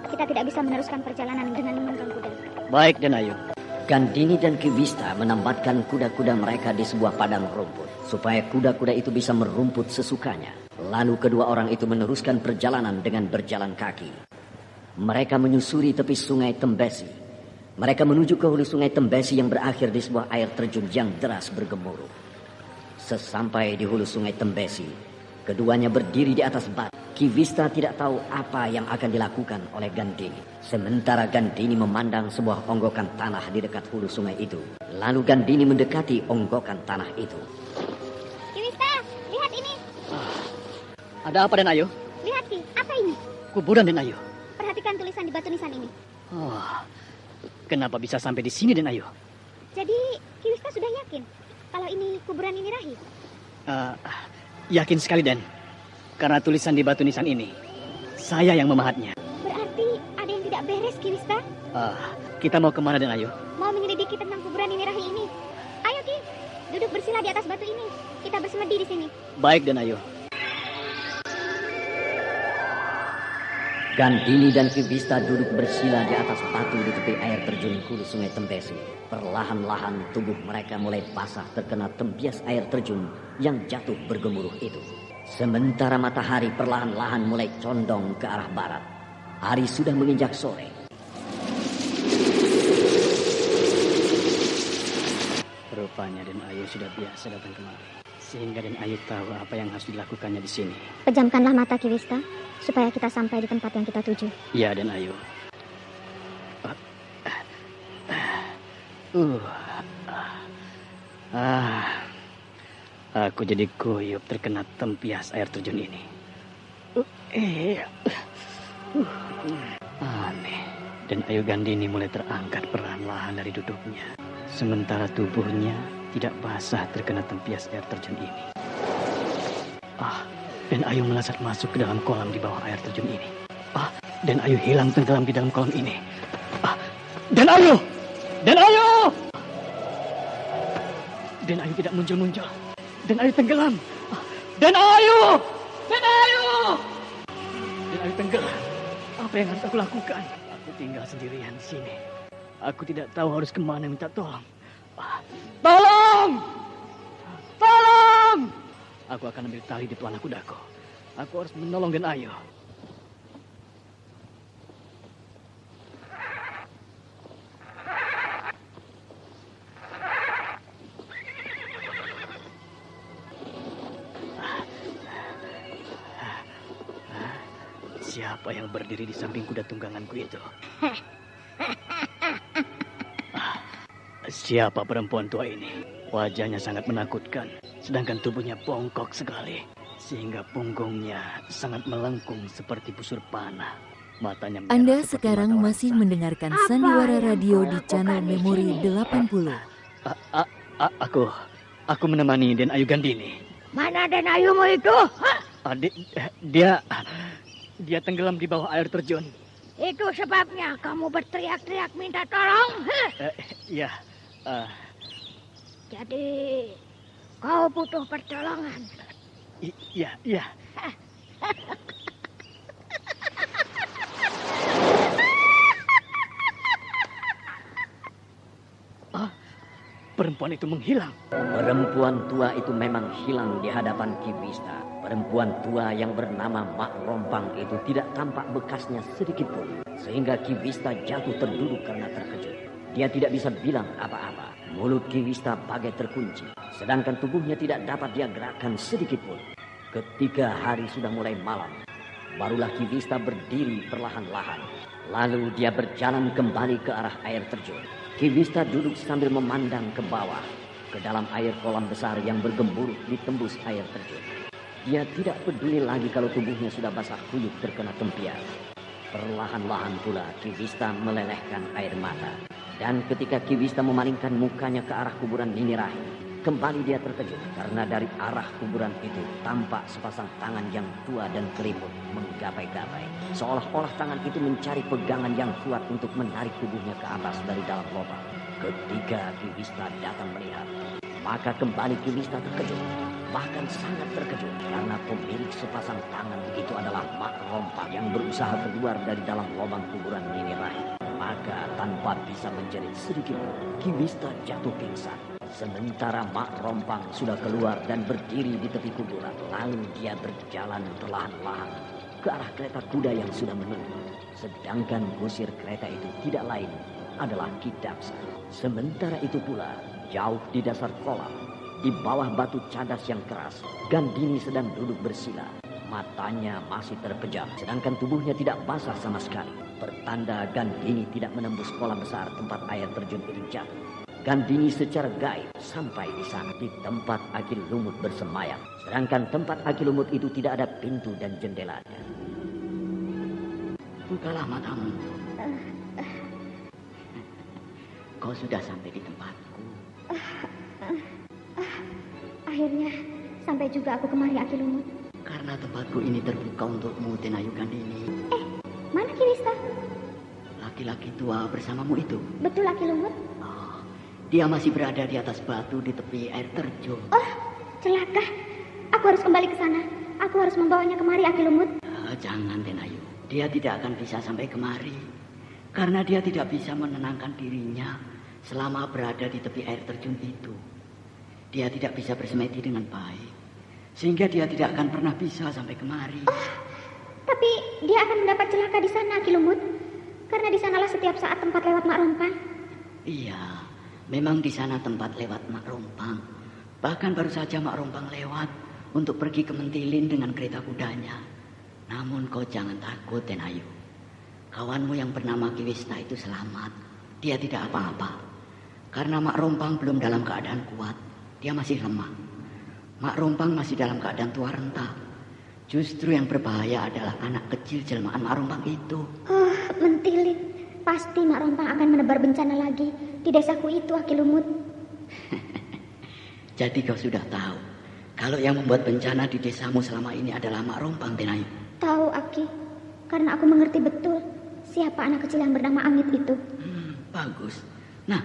Kita tidak bisa meneruskan perjalanan dengan menunggang kuda. Baik, Den Ayu. Gandini dan Ki Wista menambatkan kuda-kuda mereka di sebuah padang rumput supaya kuda-kuda itu bisa merumput sesukanya. Lalu kedua orang itu meneruskan perjalanan dengan berjalan kaki. Mereka menyusuri tepi sungai Tembesi. Mereka menuju ke hulu sungai Tembesi yang berakhir di sebuah air terjun yang deras bergemuruh. Sesampai di hulu sungai Tembesi, keduanya berdiri di atas batu. Ki Wista tidak tahu apa yang akan dilakukan oleh Gandini. Sementara Gandini memandang sebuah onggokan tanah di dekat hulu sungai itu. Lalu Gandini mendekati onggokan tanah itu. Ki Wista, lihat ini. Ada apa, Den Ayu? Lihat, Ki, apa ini? Kuburan, Den Ayu. Perhatikan tulisan di batu nisan ini. Kenapa bisa sampai di sini, Den Ayu? Jadi, Ki Wista sudah yakin kalau ini kuburan ini Rahih? Yakin sekali, Den. Karena tulisan di batu nisan ini, saya yang memahatnya. Berarti ada yang tidak beres, Ki Wista? Kita mau kemana, Den Ayu? Mau menyelidiki tentang kuburan ini Rahih ini. Ayo, Ki, duduk bersila di atas batu ini. Kita bersemedi di sini. Baik, Den Ayu. Gandini dan Ki Wista duduk bersila di atas batu di tepi air terjun hulu sungai Tembesi. Perlahan-lahan tubuh mereka mulai basah terkena tembias air terjun yang jatuh bergemuruh itu. Sementara matahari perlahan-lahan mulai condong ke arah barat. Hari sudah menginjak sore. Rupanya Den Ayu sudah biasa datang kemari. Sehingga Den Ayu tahu apa yang harus dilakukannya di sini. Pejamkanlah mata, Ki Wista, supaya kita sampai di tempat yang kita tuju. Iya, Den Ayu. Aku jadi kuyup terkena tempias air terjun ini. Aneh. Dan Ayu Gandini mulai terangkat perlahan-lahan dari duduknya. Sementara tubuhnya tidak basah terkena tempias air terjun ini. Dan Ayu melesat masuk ke dalam kolam di bawah air terjun ini. Dan Ayu hilang tenggelam di dalam kolam ini. Dan Ayu! Dan Ayu! Dan Ayu tidak muncul-muncul. Dan Ayu tenggelam. Dan Ayu! Dan Ayu! Dan Ayu tenggelam. Apa yang harus aku lakukan? Aku tinggal sendirian di sini. Aku tidak tahu harus kemana minta tolong. Tolong! Tolong! Aku akan ambil tali di pelana kudaku. Aku harus menolong Den Ayu. Siapa yang berdiri di samping kuda tungganganku itu? Siapa perempuan tua ini? Wajahnya sangat menakutkan, sedangkan tubuhnya bongkok sekali, sehingga punggungnya sangat melengkung seperti busur panah. Matanya merah. Anda sekarang masih mendengarkan Sandiwara Radio di channel Memori 80. Aku menemani Den Ayu Gandini. Mana Den Ayumu itu? Dia tenggelam di bawah air terjun. Itu sebabnya kamu berteriak-teriak minta tolong. Iya. Jadi kau butuh pertolongan. Iya. Perempuan itu menghilang. Perempuan tua itu memang hilang di hadapan Ki Wista. Perempuan tua yang bernama Mak Rompang itu tidak tampak bekasnya sedikit pun. Sehingga Ki Wista jatuh terduduk karena terkejut. Dia tidak bisa bilang apa-apa. Mulut Ki Wista bagai terkunci. Sedangkan tubuhnya tidak dapat dia gerakkan sedikit pun. Ketika hari sudah mulai malam, barulah Ki Wista berdiri perlahan-lahan. Lalu dia berjalan kembali ke arah air terjun. Ki Wista duduk sambil memandang ke bawah, ke dalam air kolam besar yang bergemburuk ditembus air terjun. Dia tidak peduli lagi kalau tubuhnya sudah basah kuyup terkena tempias. Perlahan-lahan pula Ki Wista melelehkan air mata. Dan ketika Ki Wista memalingkan mukanya ke arah kuburan Nini Rahim, kembali dia terkejut karena dari arah kuburan itu tampak sepasang tangan yang tua dan kelimut menggapai-gapai. Seolah-olah tangan itu mencari pegangan yang kuat untuk menarik tubuhnya ke atas dari dalam lubang. Ketika Ki Wista datang melihat, maka kembali Ki Wista terkejut. Bahkan sangat terkejut karena pemilik sepasang tangan itu adalah Mak Rompang yang berusaha keluar dari dalam lubang kuburan Nini Rahim. Maka tanpa bisa menjerit sedikit pun, Ki Wista jatuh pingsan. Sementara Mak Rompang sudah keluar dan berdiri di tepi kuburan. Lalu dia berjalan perlahan-lahan ke arah kereta kuda yang sudah menunggu. Sedangkan kusir kereta itu tidak lain adalah Ki Daksa. Sementara itu pula, jauh di dasar kolam, di bawah batu cadas yang keras, Gandini sedang duduk bersila. Matanya masih terpejam, sedangkan tubuhnya tidak basah sama sekali. Pertanda Gandini tidak menembus kolam besar tempat air terjun itu jatuh. Gandini secara gaib sampai di sana, di tempat Aki Lumut bersemayam. Sedangkan tempat Aki Lumut itu tidak ada pintu dan jendelanya. Bukalah matamu. Kau sudah sampai di tempatku. Akhirnya sampai juga aku kemari, Aki Lumut. Karena tempatku ini terbuka untukmu, Den Ayu Gandini. Mana Ki Wista? Laki-laki tua bersamamu itu. Betul, Aki Lumut. Dia masih berada di atas batu di tepi air terjun. Oh, celaka. Aku harus kembali ke sana. Aku harus membawanya kemari, Aki Lumut. Jangan, Den Ayu. Dia tidak akan bisa sampai kemari. Karena dia tidak bisa menenangkan dirinya selama berada di tepi air terjun itu. Dia tidak bisa bersemedi dengan baik. Sehingga dia tidak akan pernah bisa sampai kemari. Tapi dia akan mendapat celaka di sana, Ki Lumut. Karena di sanalah setiap saat tempat lewat Mak Rompang. Iya, memang di sana tempat lewat Mak Rompang. Bahkan baru saja Mak Rompang lewat untuk pergi ke Mentilin dengan kereta kudanya. Namun kau jangan takut, Den Ayu. Kawanmu yang bernama Ki Wista itu selamat. Dia tidak apa-apa. Karena Mak Rompang belum dalam keadaan kuat. Dia masih lemah. Mak Rompang masih dalam keadaan tua renta. Justru yang berbahaya adalah anak kecil jelmaan Mak Rompang itu. Mentilin. Pasti Mak Rompang akan menebar bencana lagi di desaku itu, Aki Lumut. Jadi kau sudah tahu kalau yang membuat bencana di desamu selama ini adalah Mak Rompang, Den Ayu. Tahu, Aki. Karena aku mengerti betul siapa anak kecil yang bernama Angit itu. Bagus. Nah,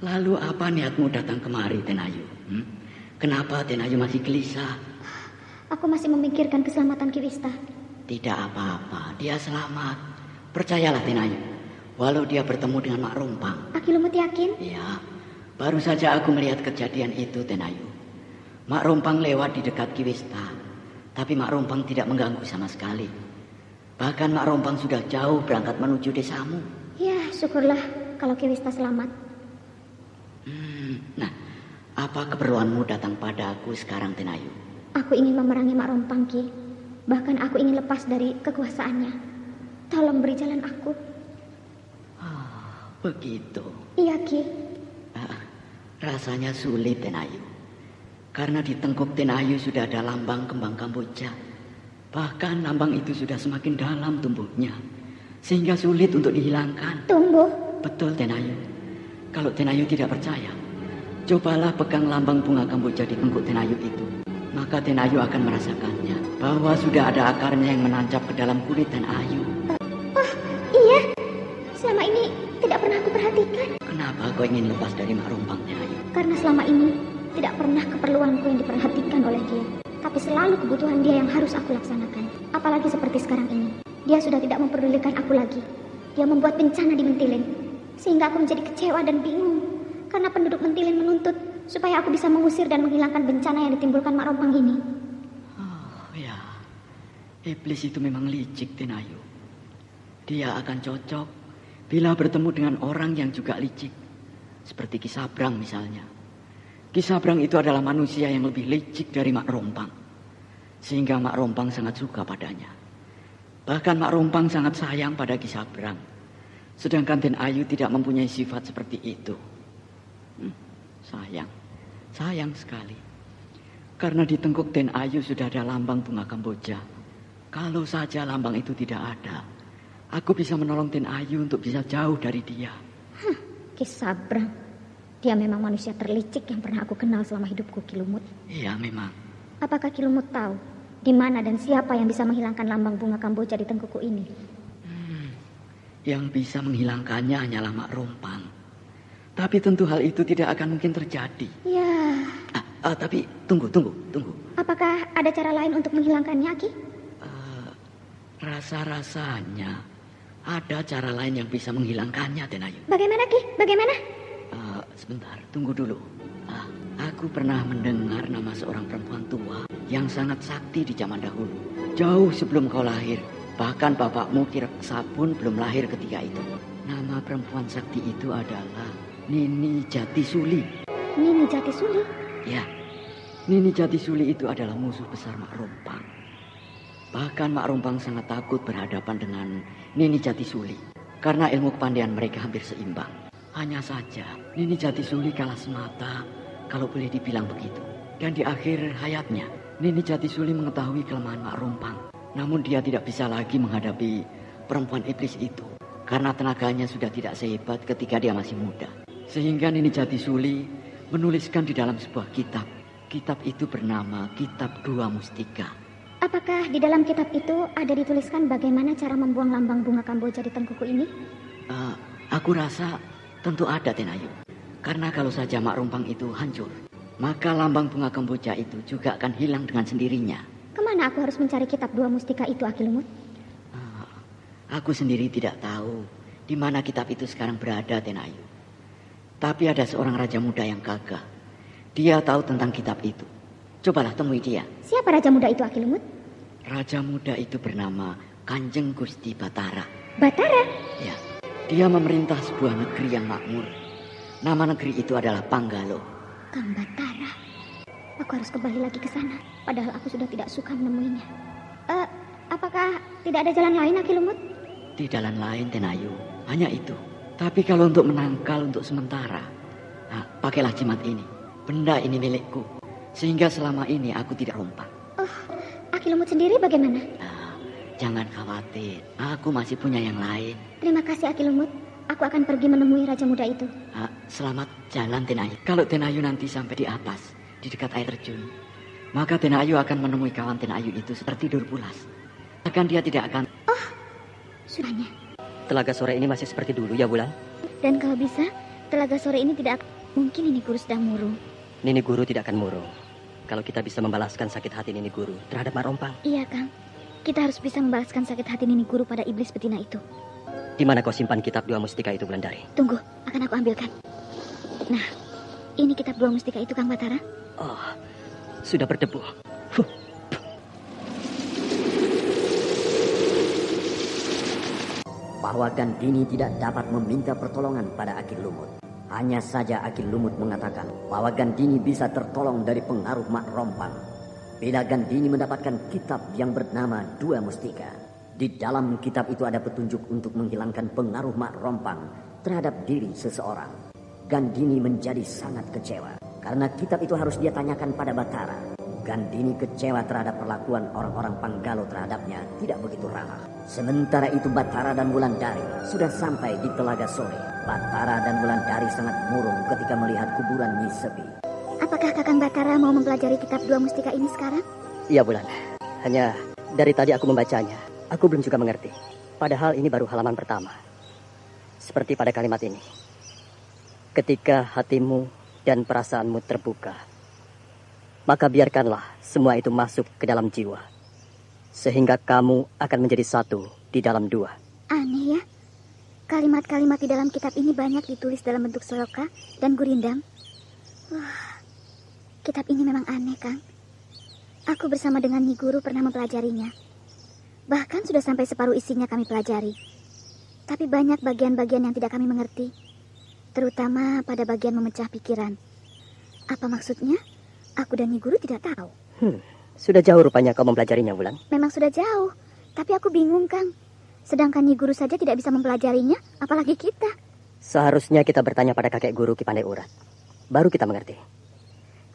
lalu apa niatmu datang kemari, Den Ayu? Kenapa Den Ayu masih gelisah? Aku masih memikirkan keselamatan Ki Wista. Tidak apa-apa, dia selamat. Percayalah, Den Ayu. Walau dia bertemu dengan Mak Rompang. Aki Lumut yakin? Iya. Baru saja aku melihat kejadian itu, Den Ayu. Mak Rompang lewat di dekat Ki Wista. Tapi Mak Rompang tidak mengganggu sama sekali. Bahkan Mak Rompang sudah jauh berangkat menuju desamu. Ya, syukurlah kalau Ki Wista selamat. Nah, apa keperluanmu datang pada aku sekarang, Den Ayu? Aku ingin memerangi Mak Rompang, Ki. Bahkan aku ingin lepas dari kekuasaannya. Tolong beri jalan aku. Begitu. Iya, Ki. Rasanya sulit, Tenayu. Karena di tengkuk Tenayu sudah ada lambang kembang Kamboja. Bahkan lambang itu sudah semakin dalam tumbuhnya, sehingga sulit untuk dihilangkan. Tumbuh? Betul, Tenayu. Kalau Tenayu tidak percaya, cobalah pegang lambang bunga Kamboja di tengkuk Tenayu itu. Maka Tenayu akan merasakannya, bahwa sudah ada akarnya yang menancap ke dalam kulit Tenayu. Iya. Selama ini tidak pernah aku perhatikan. Kenapa kau ingin lepas dari Mak Rompang, Tenayu? Karena selama ini tidak pernah keperluanku yang diperhatikan oleh dia. Tapi selalu kebutuhan dia yang harus aku laksanakan. Apalagi seperti sekarang ini. Dia sudah tidak memperdulikan aku lagi. Dia membuat bencana di Mentilin. Sehingga aku menjadi kecewa dan bingung. Karena penduduk Mentilin menuntut supaya aku bisa mengusir dan menghilangkan bencana yang ditimbulkan Mak Rompang ini. Oh ya, iblis itu memang licik, Tenayu. Dia akan cocok bila bertemu dengan orang yang juga licik. Seperti Ki Sabrang misalnya. Ki Sabrang itu adalah manusia yang lebih licik dari Mak Rompang. Sehingga Mak Rompang sangat suka padanya. Bahkan Mak Rompang sangat sayang pada Ki Sabrang. Sedangkan Tenayu tidak mempunyai sifat seperti itu. Sayang sekali. Karena di tengkuk Tenayu sudah ada lambang bunga Kamboja. Kalau saja lambang itu tidak ada, aku bisa menolong Tenayu untuk bisa jauh dari dia. Ki Sabrang. Dia memang manusia terlicik yang pernah aku kenal selama hidupku, Ki Lumut. Iya, memang. Apakah Ki Lumut tahu di mana dan siapa yang bisa menghilangkan lambang bunga Kamboja di tengkukku ini? Yang bisa menghilangkannya hanyalah Mak Rompang. Tapi tentu hal itu tidak akan mungkin terjadi. Ya. Tapi tunggu. Apakah ada cara lain untuk menghilangkannya, Ki? Rasa-rasanya ada cara lain yang bisa menghilangkannya, Tenayu. Bagaimana, Ki? Bagaimana? Sebentar, tunggu dulu. Aku pernah mendengar nama seorang perempuan tua yang sangat sakti di zaman dahulu. Jauh sebelum kau lahir. Bahkan bapakmu Ki Reksa pun belum lahir ketika itu. Nama perempuan sakti itu adalah Nini Jatisuli. Nini Jatisuli? Ya, Nini Jatisuli itu adalah musuh besar Mak Rompang. Bahkan Mak Rompang sangat takut berhadapan dengan Nini Jatisuli. Karena ilmu kepandaian mereka hampir seimbang. Hanya saja Nini Jatisuli kalah semata, kalau boleh dibilang begitu. Dan di akhir hayatnya, Nini Jatisuli mengetahui kelemahan Mak Rompang. Namun dia tidak bisa lagi menghadapi perempuan iblis itu. Karena tenaganya sudah tidak sehebat ketika dia masih muda. Sehingga Nini Jatisuli menuliskan di dalam sebuah kitab. Kitab itu bernama Kitab Dua Mustika. Apakah di dalam kitab itu ada dituliskan bagaimana cara membuang lambang bunga Kamboja di tengkukku ini? Aku rasa tentu ada, Tenayu. Karena kalau saja Mak Rompang itu hancur, maka lambang bunga Kamboja itu juga akan hilang dengan sendirinya. Kemana aku harus mencari kitab Dua Mustika itu, Ki Lumut? Aku sendiri tidak tahu di mana kitab itu sekarang berada, Tenayu. Tapi ada seorang raja muda yang gagah. Dia tahu tentang kitab itu. Cobalah temui dia. Siapa raja muda itu, Ki Lumut? Raja muda itu bernama Kanjeng Gusti Batara. Batara? Ya, dia memerintah sebuah negeri yang makmur. Nama negeri itu adalah Panggalo. Kang Batara. Aku harus kembali lagi ke sana. Padahal aku sudah tidak suka menemuinya. Apakah tidak ada jalan lain, Ki Lumut? Di jalan lain, Tenayu. Hanya itu. Tapi kalau untuk menangkal untuk sementara, pakailah jimat ini. Benda ini milikku. Sehingga selama ini aku tidak rompang. Ki Lumut sendiri bagaimana? Jangan khawatir. Aku masih punya yang lain. Terima kasih, Ki Lumut. Aku akan pergi menemui raja muda itu. Selamat jalan, Tenayu. Kalau Tenayu nanti sampai di atas, di dekat air terjun, maka Tenayu akan menemui kawan Tenayu itu seperti tidur pulas. Bahkan dia tidak akan... Sudahnya. Telaga sore ini masih seperti dulu ya, Bulan? Dan kalau bisa, telaga sore ini tidak mungkin Nini Guru sedang murung. Nini Guru tidak akan murung. Kalau kita bisa membalaskan sakit hati Nini Guru terhadap Mak Rompang. Iya, Kang. Kita harus bisa membalaskan sakit hati Nini Guru pada iblis betina itu. Di mana kau simpan kitab Dua Mustika itu, Wulandari? Tunggu, akan aku ambilkan. Nah, ini kitab Dua Mustika itu, Kang Batara. Sudah berdebu. Bahwa Gandini tidak dapat meminta pertolongan pada Aki Lumut. Hanya saja Aki Lumut mengatakan bahwa Gandini bisa tertolong dari pengaruh Mak Rompang. bila Gandini mendapatkan kitab yang bernama Dua Mustika. Di dalam kitab itu ada petunjuk untuk menghilangkan pengaruh Mak Rompang terhadap diri seseorang. Gandini menjadi sangat kecewa karena kitab itu harus dia tanyakan pada Batara. Gandini kecewa terhadap perlakuan orang-orang Panggalo terhadapnya tidak begitu ramah. Sementara itu Batara dan Wulandari sudah sampai di Telaga Sore. Batara dan Wulandari sangat murung ketika melihat kuburan Nyi Sepi. Apakah Kakang Batara mau mempelajari kitab Dua Mustika ini sekarang? Iya, Bulan. Hanya dari tadi aku membacanya, aku belum juga mengerti. Padahal ini baru halaman pertama. Seperti pada kalimat ini. Ketika hatimu dan perasaanmu terbuka, maka biarkanlah semua itu masuk ke dalam jiwa. Sehingga kamu akan menjadi satu di dalam dua. Aneh ya. Kalimat-kalimat di dalam kitab ini banyak ditulis dalam bentuk seloka dan gurindam. Wah, kitab ini memang aneh, Kang. Aku bersama dengan Nyi Guru pernah mempelajarinya. Bahkan sudah sampai separuh isinya kami pelajari. Tapi banyak bagian-bagian yang tidak kami mengerti. Terutama pada bagian memecah pikiran. Apa maksudnya? Aku dan Nyi Guru tidak tahu. Sudah jauh rupanya kau mempelajarinya, Wulan. Memang sudah jauh. Tapi aku bingung, Kang. Sedangkan Nyi Guru saja tidak bisa mempelajarinya, apalagi kita. Seharusnya kita bertanya pada kakek guru Ki Pandai Urat. Baru kita mengerti.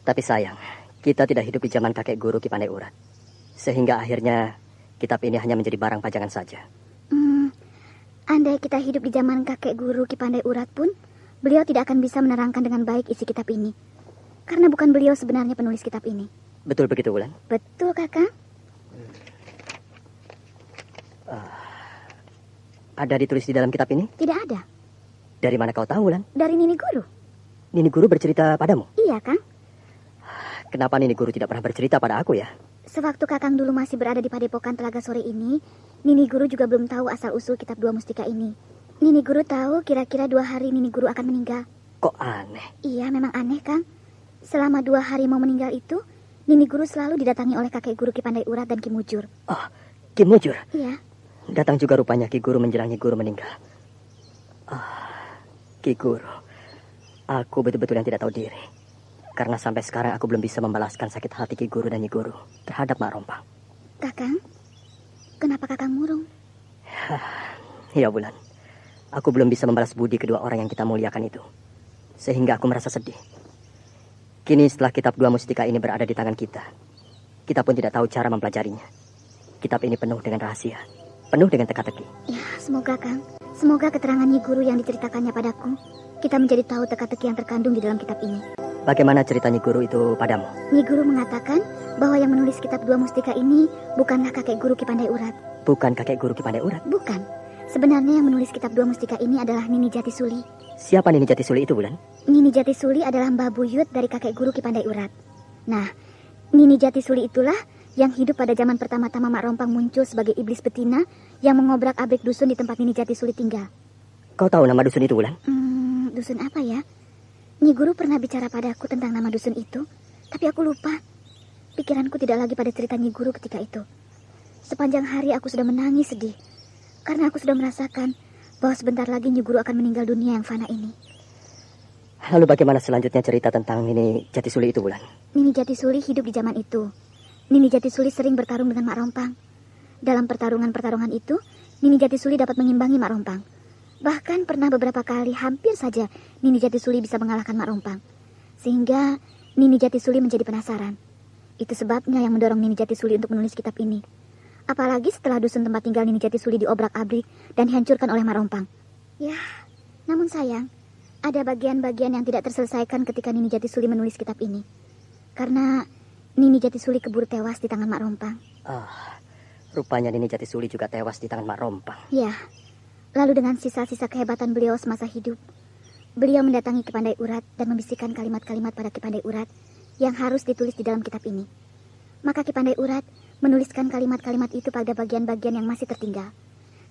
Tapi sayang, kita tidak hidup di zaman kakek guru Ki Pandai Urat. Sehingga akhirnya kitab ini hanya menjadi barang pajangan saja. Andai kita hidup di zaman kakek guru Ki Pandai Urat pun, beliau tidak akan bisa menerangkan dengan baik isi kitab ini. Karena bukan beliau sebenarnya penulis kitab ini. Betul begitu, Wulan? Betul, Kakang. Ada ditulis di dalam kitab ini? Tidak ada. Dari mana kau tahu, Wulan? Dari Nini Guru. Nini Guru bercerita padamu? Iya, Kang. Kenapa Nini Guru tidak pernah bercerita pada aku ya? Sewaktu Kakang dulu masih berada di Padepokan Telaga Sore ini, Nini Guru juga belum tahu asal-usul kitab Dua Mustika ini. Nini Guru tahu kira-kira 2 hari Nini Guru akan meninggal. Kok aneh? Iya, memang aneh, Kang. Selama 2 hari mau meninggal itu, Nini Guru selalu didatangi oleh kakek guru Ki Pandai Urat dan Ki Mujur. Oh, Ki Mujur? Iya. Datang juga rupanya Ki Guru menjelang Nyi Guru meninggal. Ki Guru, aku betul-betul yang tidak tahu diri. Karena sampai sekarang aku belum bisa membalaskan sakit hati Ki Guru dan Nyi Guru terhadap Mak Rompang. Kakang, kenapa Kakang murung? Ya, Bulan. Aku belum bisa membalas budi kedua orang yang kita muliakan itu. Sehingga aku merasa sedih. Kini setelah kitab Dua Mustika ini berada di tangan kita, kita pun tidak tahu cara mempelajarinya. Kitab ini penuh dengan rahasia, penuh dengan teka-teki. Ya, semoga, Kang. Semoga keterangan Nyi Guru yang diceritakannya padaku, kita menjadi tahu teka-teki yang terkandung di dalam kitab ini. Bagaimana cerita Nyi Guru itu padamu? Nyi Guru mengatakan bahwa yang menulis kitab Dua Mustika ini bukanlah kakek guru Ki Pandai Urat. Bukan kakek guru Ki Pandai Urat? Bukan. Sebenarnya yang menulis kitab Dua Mustika ini adalah Nini Jatisuli. Siapa Nini Jatisuli itu, Bulan? Nini Jatisuli adalah Mbah Buyut dari kakek guru Ki Pandai Urat. Nah, Nini Jatisuli itulah yang hidup pada zaman pertama-tama Mak Rompang muncul sebagai iblis betina yang mengobrak-abrik dusun di tempat Nini Jatisuli tinggal. Kau tahu nama dusun itu, Bulan? Dusun apa ya? Nyi Guru pernah bicara padaku tentang nama dusun itu, tapi aku lupa. Pikiranku tidak lagi pada cerita Nyi Guru ketika itu. Sepanjang hari aku sudah menangis sedih, karena aku sudah merasakan bahwa sebentar lagi Nyi Guru akan meninggal dunia yang fana ini. Lalu bagaimana selanjutnya cerita tentang Nini Jatisuli itu, Bulan? Nini Jatisuli hidup di zaman itu. Nini Jatisuli sering bertarung dengan Mak Rompang. Dalam pertarungan-pertarungan itu, Nini Jatisuli dapat mengimbangi Mak Rompang. Bahkan pernah beberapa kali hampir saja Nini Jatisuli bisa mengalahkan Mak Rompang. Sehingga Nini Jatisuli menjadi penasaran. Itu sebabnya yang mendorong Nini Jatisuli untuk menulis kitab ini. Apalagi setelah dusun tempat tinggal Nini Jatisuli diobrak-abrik dan dihancurkan oleh Mak Rompang. Ya, namun sayang, ada bagian-bagian yang tidak terselesaikan ketika Nini Jatisuli menulis kitab ini. Karena Nini Jatisuli keburu tewas di tangan Mak Rompang. Rupanya Nini Jatisuli juga tewas di tangan Mak Rompang. Ya, lalu dengan sisa-sisa kehebatan beliau semasa hidup, beliau mendatangi Ki Pandai Urat dan membisikkan kalimat-kalimat pada Ki Pandai Urat yang harus ditulis di dalam kitab ini. Maka Ki Pandai Urat menuliskan kalimat-kalimat itu pada bagian-bagian yang masih tertinggal.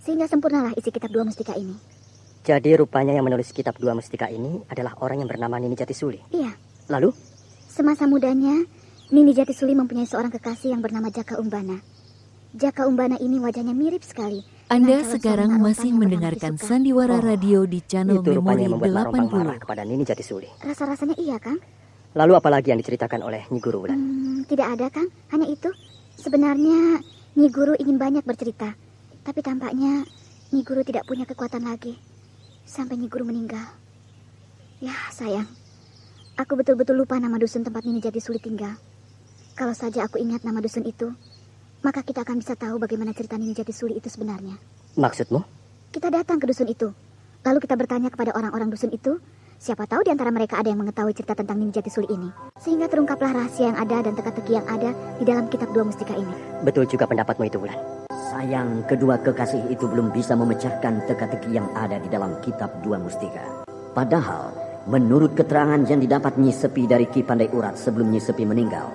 Sehingga sempurnalah isi kitab Dua Mustika ini. Jadi rupanya yang menulis kitab Dua Mustika ini adalah orang yang bernama Nini Jatisuli? Iya. Lalu? Semasa mudanya, Nini Jatisuli mempunyai seorang kekasih yang bernama Jaka Umbana. Jaka Umbana ini wajahnya mirip sekali. Anda sekarang masih mendengarkan Sandiwara Radio di channel Memori 80. Kepada Nini Jatisuli. Rasa-rasanya iya, Kang? Lalu apa lagi yang diceritakan oleh Nyi Guru Wulan? Tidak ada, Kang. Hanya itu. Sebenarnya Nyi Guru ingin banyak bercerita, tapi tampaknya Nyi Guru tidak punya kekuatan lagi. Sampai Nyi Guru meninggal. Ya, sayang. Aku betul-betul lupa nama dusun tempat Nini Jati Suli tinggal. Kalau saja aku ingat nama dusun itu, maka kita akan bisa tahu bagaimana cerita Nini Jati Suli itu sebenarnya. Maksudmu? Kita datang ke dusun itu, lalu kita bertanya kepada orang-orang dusun itu. Siapa tahu di antara mereka ada yang mengetahui cerita tentang Nini Jati Suli ini. Sehingga terungkaplah rahasia yang ada dan teka-teki yang ada di dalam kitab Dua Mustika ini. Betul juga pendapatmu itu, Wulan. Sayang, kedua kekasih itu belum bisa memecahkan teka-teki yang ada di dalam kitab Dua Mustika. Padahal, menurut keterangan yang didapat Nyi Sepi dari Ki Pandai Urat sebelum Nyi Sepi meninggal,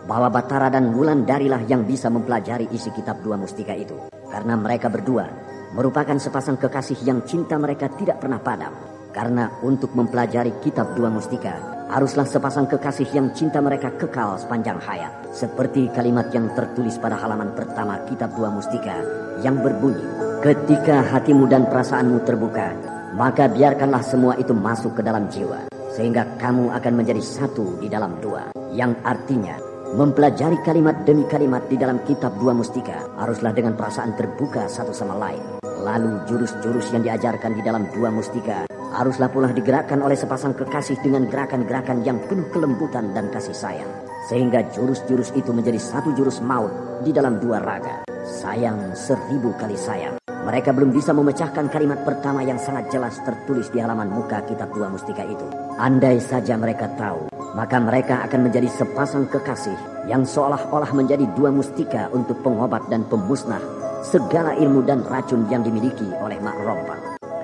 bahwa Batara dan Wulandarilah yang bisa mempelajari isi kitab Dua Mustika itu. Karena mereka berdua merupakan sepasang kekasih yang cinta mereka tidak pernah padam. Karena untuk mempelajari kitab Dua Mustika, haruslah sepasang kekasih yang cinta mereka kekal sepanjang hayat. Seperti kalimat yang tertulis pada halaman pertama kitab Dua Mustika yang berbunyi, ketika hatimu dan perasaanmu terbuka, maka biarkanlah semua itu masuk ke dalam jiwa, sehingga kamu akan menjadi satu di dalam dua. Yang artinya, mempelajari kalimat demi kalimat di dalam kitab Dua Mustika haruslah dengan perasaan terbuka satu sama lain. Lalu jurus-jurus yang diajarkan di dalam Dua Mustika haruslah pula digerakkan oleh sepasang kekasih dengan gerakan-gerakan yang penuh kelembutan dan kasih sayang. Sehingga jurus-jurus itu menjadi satu jurus maut di dalam dua raga. Sayang 1000 kali sayang. Mereka belum bisa memecahkan kalimat pertama yang sangat jelas tertulis di halaman muka kitab Dua Mustika itu. Andai saja mereka tahu, maka mereka akan menjadi sepasang kekasih yang seolah-olah menjadi dua mustika untuk pengobat dan pemusnah segala ilmu dan racun yang dimiliki oleh Mak Rompang.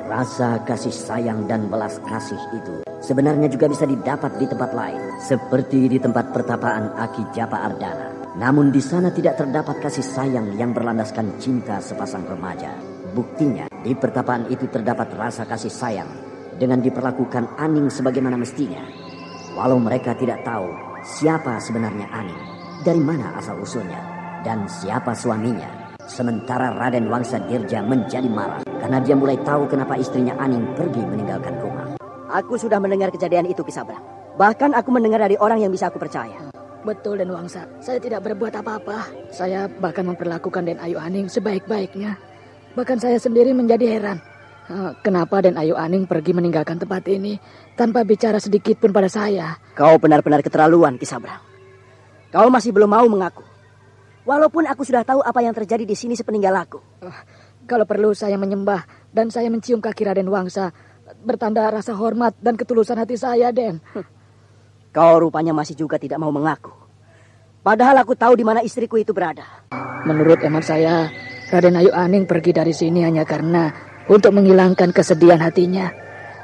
Rasa kasih sayang dan belas kasih itu sebenarnya juga bisa didapat di tempat lain, seperti di tempat pertapaan Aki Japa Ardana. Namun di sana tidak terdapat kasih sayang yang berlandaskan cinta sepasang remaja. Buktinya, di pertapaan itu terdapat rasa kasih sayang dengan diperlakukan Aning sebagaimana mestinya. Walau mereka tidak tahu siapa sebenarnya Aning, dari mana asal usulnya, dan siapa suaminya. Sementara Raden Wangsa Dirja menjadi marah karena dia mulai tahu kenapa istrinya Aning pergi meninggalkan rumah. Aku sudah mendengar kejadian itu, Ki Sabrang. Bahkan aku mendengar dari orang yang bisa aku percaya. Betul, Den Wangsa. Saya tidak berbuat apa-apa. Saya bahkan memperlakukan Den Ayu Aning sebaik-baiknya. Bahkan saya sendiri menjadi heran. Kenapa Den Ayu Aning pergi meninggalkan tempat ini tanpa bicara sedikit pun pada saya? Kau benar-benar keterlaluan, Ki Sabrang. Kau masih belum mau mengaku. Walaupun aku sudah tahu apa yang terjadi di sini sepeninggal aku. Kalau perlu saya menyembah dan saya mencium kaki Raden Wangsa, bertanda rasa hormat dan ketulusan hati saya, Den. Kau rupanya masih juga tidak mau mengaku. Padahal aku tahu di mana istriku itu berada. Menurut emat saya, Raden Ayu Aning pergi dari sini hanya karena untuk menghilangkan kesedihan hatinya.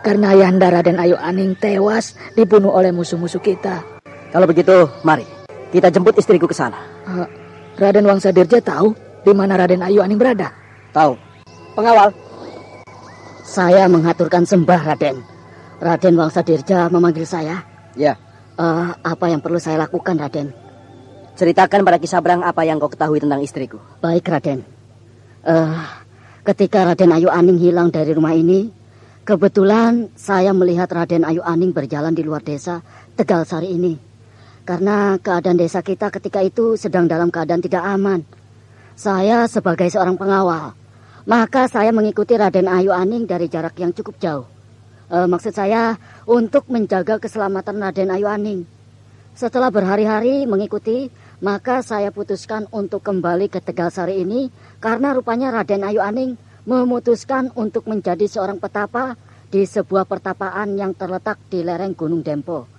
Karena ayahanda Raden Ayu Aning tewas dibunuh oleh musuh-musuh kita. Kalau begitu, mari kita jemput istriku ke sana. Raden Wangsa Dirja tahu di mana Raden Ayu Aning berada? Tahu. Pengawal. Saya mengaturkan sembah, Raden. Raden Wangsa Dirja memanggil saya. Ya. Apa yang perlu saya lakukan, Raden? Ceritakan pada Ki Sabrang apa yang kau ketahui tentang istriku. Baik, Raden. Ketika Raden Ayu Aning hilang dari rumah ini, kebetulan saya melihat Raden Ayu Aning berjalan di luar desa Tegal Sari ini. Karena keadaan desa kita ketika itu sedang dalam keadaan tidak aman. Saya sebagai seorang pengawal, maka saya mengikuti Raden Ayu Aning dari jarak yang cukup jauh. Maksud saya untuk menjaga keselamatan Raden Ayu Aning. Setelah berhari-hari mengikuti, maka saya putuskan untuk kembali ke Tegal Sari ini karena rupanya Raden Ayu Aning memutuskan untuk menjadi seorang petapa di sebuah pertapaan yang terletak di lereng Gunung Dempo.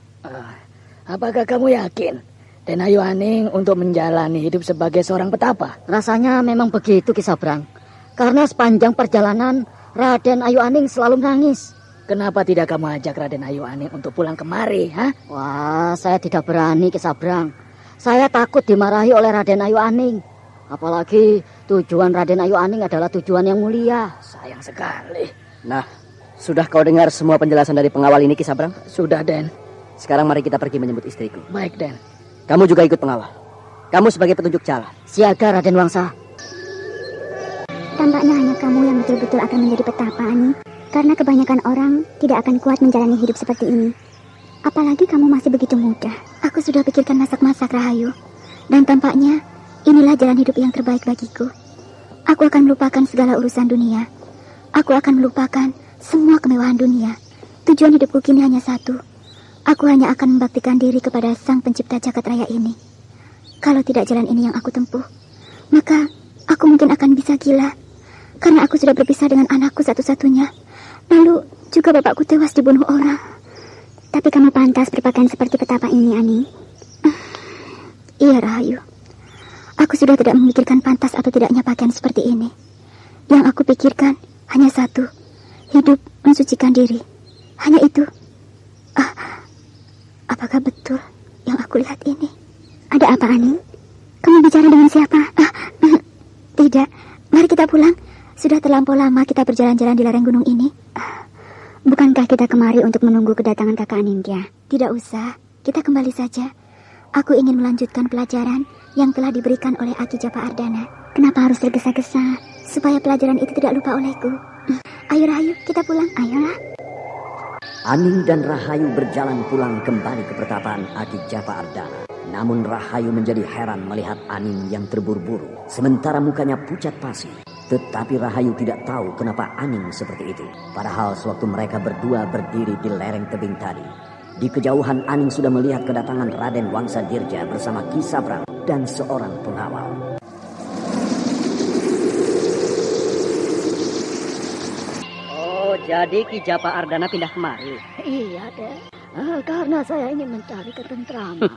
Apakah kamu yakin Den Ayu Aning untuk menjalani hidup sebagai seorang petapa? Rasanya memang begitu, Ki Sabrang. Karena sepanjang perjalanan Raden Ayu Aning selalu menangis. Kenapa tidak kamu ajak Raden Ayu Aning untuk pulang kemari, ha? Wah, saya tidak berani, Ki Sabrang. Saya takut dimarahi oleh Raden Ayu Aning. Apalagi tujuan Raden Ayu Aning adalah tujuan yang mulia. Sayang sekali. Nah, sudah kau dengar semua penjelasan dari pengawal ini, Ki Sabrang? Sudah, Den. Sekarang mari kita pergi menjemput istriku. Baik, Den. Kamu juga ikut pengawal. Kamu sebagai petunjuk jalan. Siaga, Raden Wangsa. Tampaknya hanya kamu yang betul-betul akan menjadi petapa, Ani. Karena kebanyakan orang tidak akan kuat menjalani hidup seperti ini. Apalagi kamu masih begitu muda. Aku sudah pikirkan masak-masak, Rahayu. Dan tampaknya inilah jalan hidup yang terbaik bagiku. Aku akan melupakan segala urusan dunia. Aku akan melupakan semua kemewahan dunia. Tujuan hidupku kini hanya satu. Aku hanya akan membaktikan diri kepada Sang Pencipta Jagat Raya ini. Kalau tidak jalan ini yang aku tempuh, maka aku mungkin akan bisa gila. Karena aku sudah berpisah dengan anakku satu-satunya. Lalu juga bapakku tewas dibunuh orang. Tapi kamu pantas berpakaian seperti petapa ini, Aning. Iya, Rahayu. Aku sudah tidak memikirkan pantas atau tidaknya pakaian seperti ini. Yang aku pikirkan hanya satu. Hidup mensucikan diri. Hanya itu. Apakah betul yang aku lihat ini? Ada apa, Aning? Kamu bicara dengan siapa? Tidak. Mari kita pulang. Sudah terlampau lama kita berjalan-jalan di lereng gunung ini. Bukankah kita kemari untuk menunggu kedatangan kakak Aningya? Tidak usah, kita kembali saja. Aku ingin melanjutkan pelajaran yang telah diberikan oleh Aki Japa Ardana. Kenapa harus tergesa-gesa? Supaya pelajaran itu tidak lupa olehku. Ayo Rahayu, kita pulang, ayolah. Aning dan Rahayu berjalan pulang kembali ke pertapaan Aki Japa Ardana. Namun Rahayu menjadi heran melihat Aning yang terburu-buru. Sementara mukanya pucat pasi. Tetapi Rahayu tidak tahu kenapa Aning seperti itu. Padahal sewaktu mereka berdua berdiri di lereng tebing tadi, di kejauhan Aning sudah melihat kedatangan Raden Wangsa Dirja bersama Ki Sabrang dan seorang pengawal. Oh, jadi Ki Japa Ardana pindah kemari? Iya, Den. Karena saya ingin mencari ketentraman.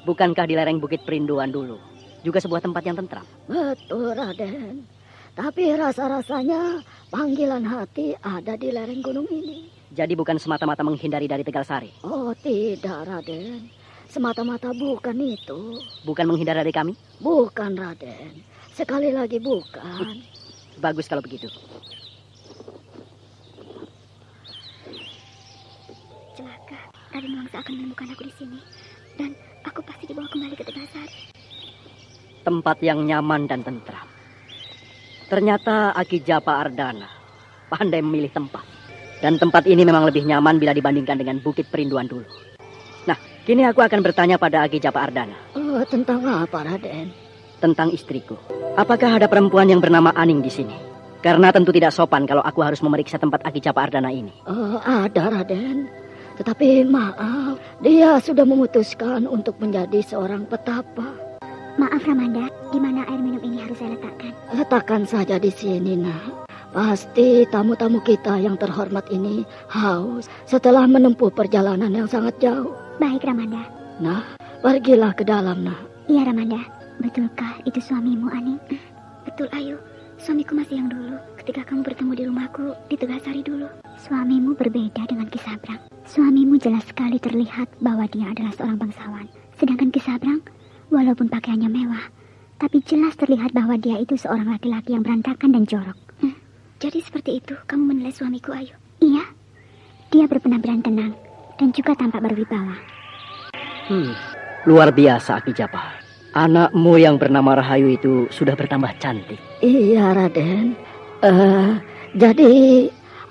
Bukankah di lereng Bukit Perinduan dulu juga sebuah tempat yang tentram? Betul, Raden. Tapi rasa-rasanya panggilan hati ada di lereng gunung ini. Jadi bukan semata-mata menghindari dari Tegal Sari? Oh, tidak, Raden. Semata-mata bukan itu. Bukan menghindar dari kami? Bukan, Raden. Sekali lagi bukan. Bagus kalau begitu. Celaka, Raden Wangsa akan menemukan aku di sini. Dan aku pasti dibawa kembali ke Tegal Sari. Tempat yang nyaman dan tentram. Ternyata Aki Japa Ardana pandai memilih tempat. Dan tempat ini memang lebih nyaman bila dibandingkan dengan Bukit Perinduan dulu. Nah, kini aku akan bertanya pada Aki Japa Ardana. Tentang apa, Raden? Tentang istriku. Apakah ada perempuan yang bernama Aning di sini? Karena tentu tidak sopan kalau aku harus memeriksa tempat Aki Japa Ardana ini. Ada, Raden. Tetapi maaf, dia sudah memutuskan untuk menjadi seorang petapa. Maaf Ramanda, di mana air minum ini harus saya letakkan? Letakkan saja di sini, nak. Pasti tamu-tamu kita yang terhormat ini haus setelah menempuh perjalanan yang sangat jauh. Baik Ramanda. Nah, pergilah ke dalam, nak. Iya Ramanda, betulkah itu suamimu, Aning? Betul, Ayu. Suamiku masih yang dulu, ketika kamu bertemu di rumahku di Tegal Sari dulu. Suamimu berbeda dengan Ki Sabrang. Suamimu jelas sekali terlihat bahwa dia adalah seorang bangsawan. Sedangkan Ki Sabrang, walaupun pakaiannya mewah, tapi jelas terlihat bahwa dia itu seorang laki-laki yang berantakan dan jorok. Jadi seperti itu kamu menilai suamiku, Ayu? Iya, dia berpenampilan tenang dan juga tampak berwibawa. Luar biasa, Aki Japa. Anakmu yang bernama Rahayu itu sudah bertambah cantik. Iya, Raden. Jadi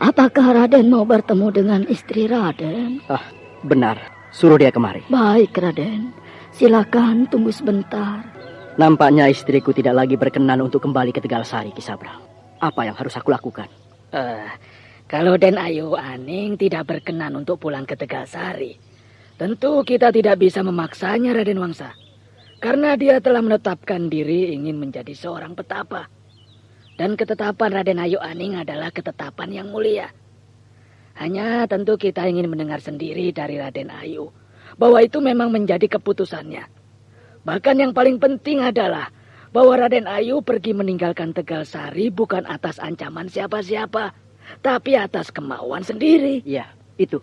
apakah Raden mau bertemu dengan istri Raden? Benar. Suruh dia kemari. Baik, Raden. Silakan tunggu sebentar. Nampaknya istriku tidak lagi berkenan untuk kembali ke Tegal Sari, Ki Sabrang. Apa yang harus aku lakukan? Kalau Den Ayu Aning tidak berkenan untuk pulang ke Tegal Sari, tentu kita tidak bisa memaksanya, Raden Wangsa. Karena dia telah menetapkan diri ingin menjadi seorang petapa. Dan ketetapan Raden Ayu Aning adalah ketetapan yang mulia. Hanya tentu kita ingin mendengar sendiri dari Raden Ayu bahwa itu memang menjadi keputusannya. Bahkan yang paling penting adalah bahwa Raden Ayu pergi meninggalkan Tegal Sari bukan atas ancaman siapa-siapa, tapi atas kemauan sendiri. Iya, itu.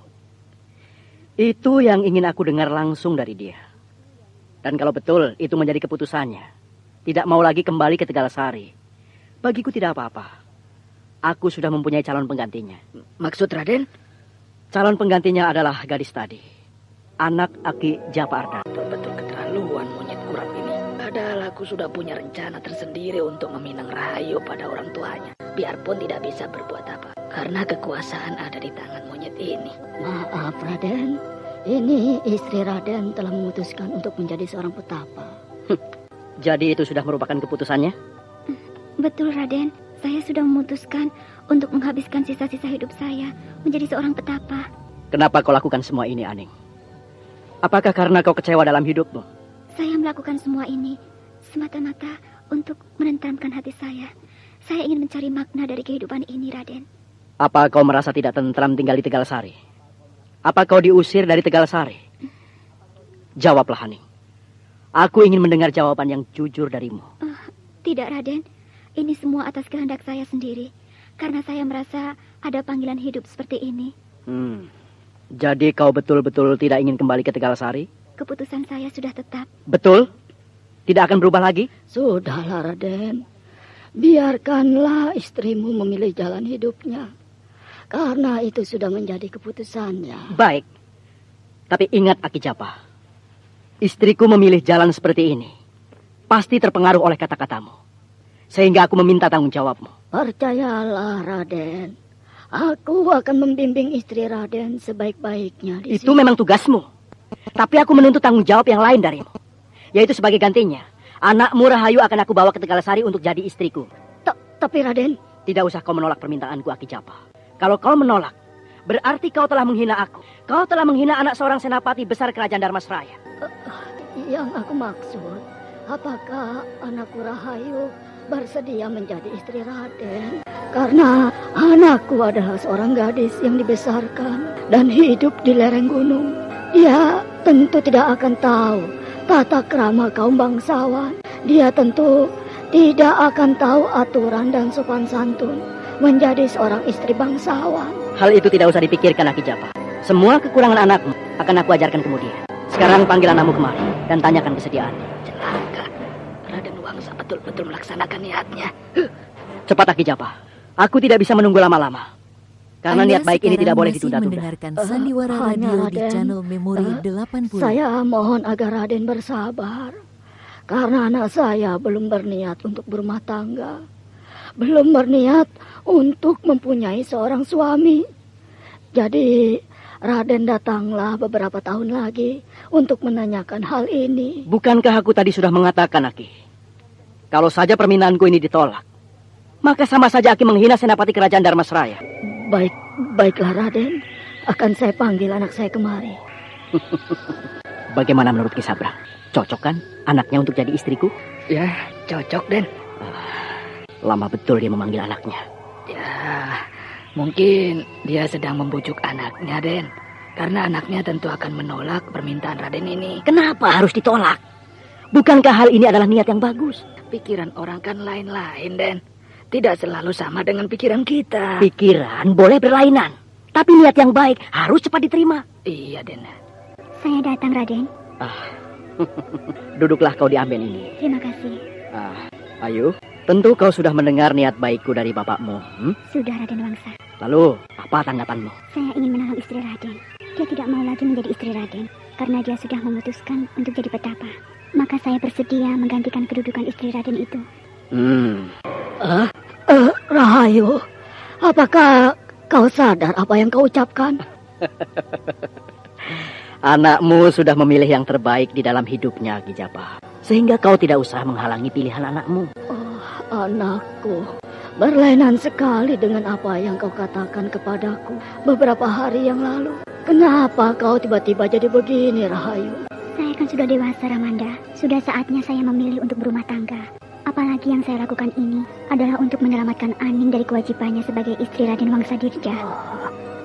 Itu yang ingin aku dengar langsung dari dia. Dan kalau betul itu menjadi keputusannya, tidak mau lagi kembali ke Tegal Sari, bagiku tidak apa-apa. Aku sudah mempunyai calon penggantinya. Maksud Raden? Calon penggantinya adalah gadis tadi, anak Aki Japa Ardana. Betul-betul keterlaluan monyet kurap ini. Padahal aku sudah punya rencana tersendiri untuk meminang Rahayu pada orang tuanya. Biarpun tidak bisa berbuat apa, karena kekuasaan ada di tangan monyet ini. Maaf, Raden. Ini istri Raden telah memutuskan untuk menjadi seorang petapa. Jadi itu sudah merupakan keputusannya? Betul, Raden. Saya sudah memutuskan untuk menghabiskan sisa-sisa hidup saya menjadi seorang petapa. Kenapa kau lakukan semua ini, Aning? Apakah karena kau kecewa dalam hidupmu? Saya melakukan semua ini semata-mata untuk menenteramkan hati saya. Saya ingin mencari makna dari kehidupan ini, Raden. Apa kau merasa tidak tentram tinggal di Tegalsari? Apa kau diusir dari Tegalsari? Jawablah, Aning. Aku ingin mendengar jawaban yang jujur darimu. Tidak, Raden. Ini semua atas kehendak saya sendiri. Karena saya merasa ada panggilan hidup seperti ini. Jadi kau betul-betul tidak ingin kembali ke Tegalsari? Keputusan saya sudah tetap. Betul? Tidak akan berubah lagi? Sudahlah, Raden. Biarkanlah istrimu memilih jalan hidupnya. Karena itu sudah menjadi keputusannya. Baik. Tapi ingat, Aki Japa. Istriku memilih jalan seperti ini. Pasti terpengaruh oleh kata-katamu. Sehingga aku meminta tanggung jawabmu. Percayalah, Raden. Aku akan membimbing istri Raden sebaik-baiknya. Itu memang tugasmu. Tapi aku menuntut tanggung jawab yang lain darimu. Yaitu sebagai gantinya. Anakmu Rahayu akan aku bawa ke Tegalsari untuk jadi istriku. Tapi Raden... Tidak usah kau menolak permintaanku, Aki Japa. Kalau kau menolak, berarti kau telah menghina aku. Kau telah menghina anak seorang senapati besar kerajaan Dharmasraya. Yang aku maksud, apakah anakku Rahayu bersedia menjadi istri Raden? Karena anakku adalah seorang gadis yang dibesarkan dan hidup di lereng gunung. Dia tentu tidak akan tahu tata krama kaum bangsawan. Dia tentu tidak akan tahu aturan dan sopan santun menjadi seorang istri bangsawan. Hal itu tidak usah dipikirkan, Aki Japa. Semua kekurangan anakmu akan aku ajarkan kemudian. Sekarang panggil anakmu kemari dan tanyakan kesediaan. Celaka. Raden Wangsa betul-betul melaksanakan niatnya. Cepat, Aki Japa. Aku tidak bisa menunggu lama-lama. Karena niat baik ini tidak boleh ditunda-tunda. Mendengarkan Sandiwara Radio di channel Memori 80. Saya mohon agar Raden bersabar. Karena anak saya belum berniat untuk berumah tangga. Belum berniat untuk mempunyai seorang suami. Jadi Raden datanglah beberapa tahun lagi untuk menanyakan hal ini. Bukankah aku tadi sudah mengatakan, Aki? Kalau saja permintaanku ini ditolak, maka sama saja Aki menghina senapati kerajaan Dharmasraya. Baiklah Raden. Akan saya panggil anak saya kemari. Bagaimana menurut Ki Sabrang? Cocok kan anaknya untuk jadi istriku? Ya, cocok, Den. Lama betul dia memanggil anaknya. Ya, mungkin dia sedang membujuk anaknya, Den. Karena anaknya tentu akan menolak permintaan Raden ini. Kenapa harus ditolak? Bukankah hal ini adalah niat yang bagus? Pikiran orang kan lain-lain, Den. Tidak selalu sama dengan pikiran kita. Pikiran boleh berlainan. Tapi niat yang baik harus cepat diterima. Iya, Den. Saya datang, Raden. Duduklah kau diambil ini. Terima kasih. Ayu, tentu kau sudah mendengar niat baikku dari bapakmu. Sudah, Raden Wangsa. Lalu, apa tanggapanmu? Saya ingin menolong istri Raden. Dia tidak mau lagi menjadi istri Raden. Karena dia sudah memutuskan untuk jadi petapa. Maka saya bersedia menggantikan kedudukan istri Raden itu. Rahayu, apakah kau sadar apa yang kau ucapkan? Anakmu sudah memilih yang terbaik di dalam hidupnya, Ki Japa. Sehingga kau tidak usah menghalangi pilihan anakmu. Oh, anakku, berlainan sekali dengan apa yang kau katakan kepadaku beberapa hari yang lalu. Kenapa kau tiba-tiba jadi begini, Rahayu? Saya kan sudah dewasa, Ramanda. Sudah saatnya saya memilih untuk berumah tangga. Apalagi yang saya lakukan ini adalah untuk menyelamatkan Aning dari kewajibannya sebagai istri Raden Wangsa Dirja.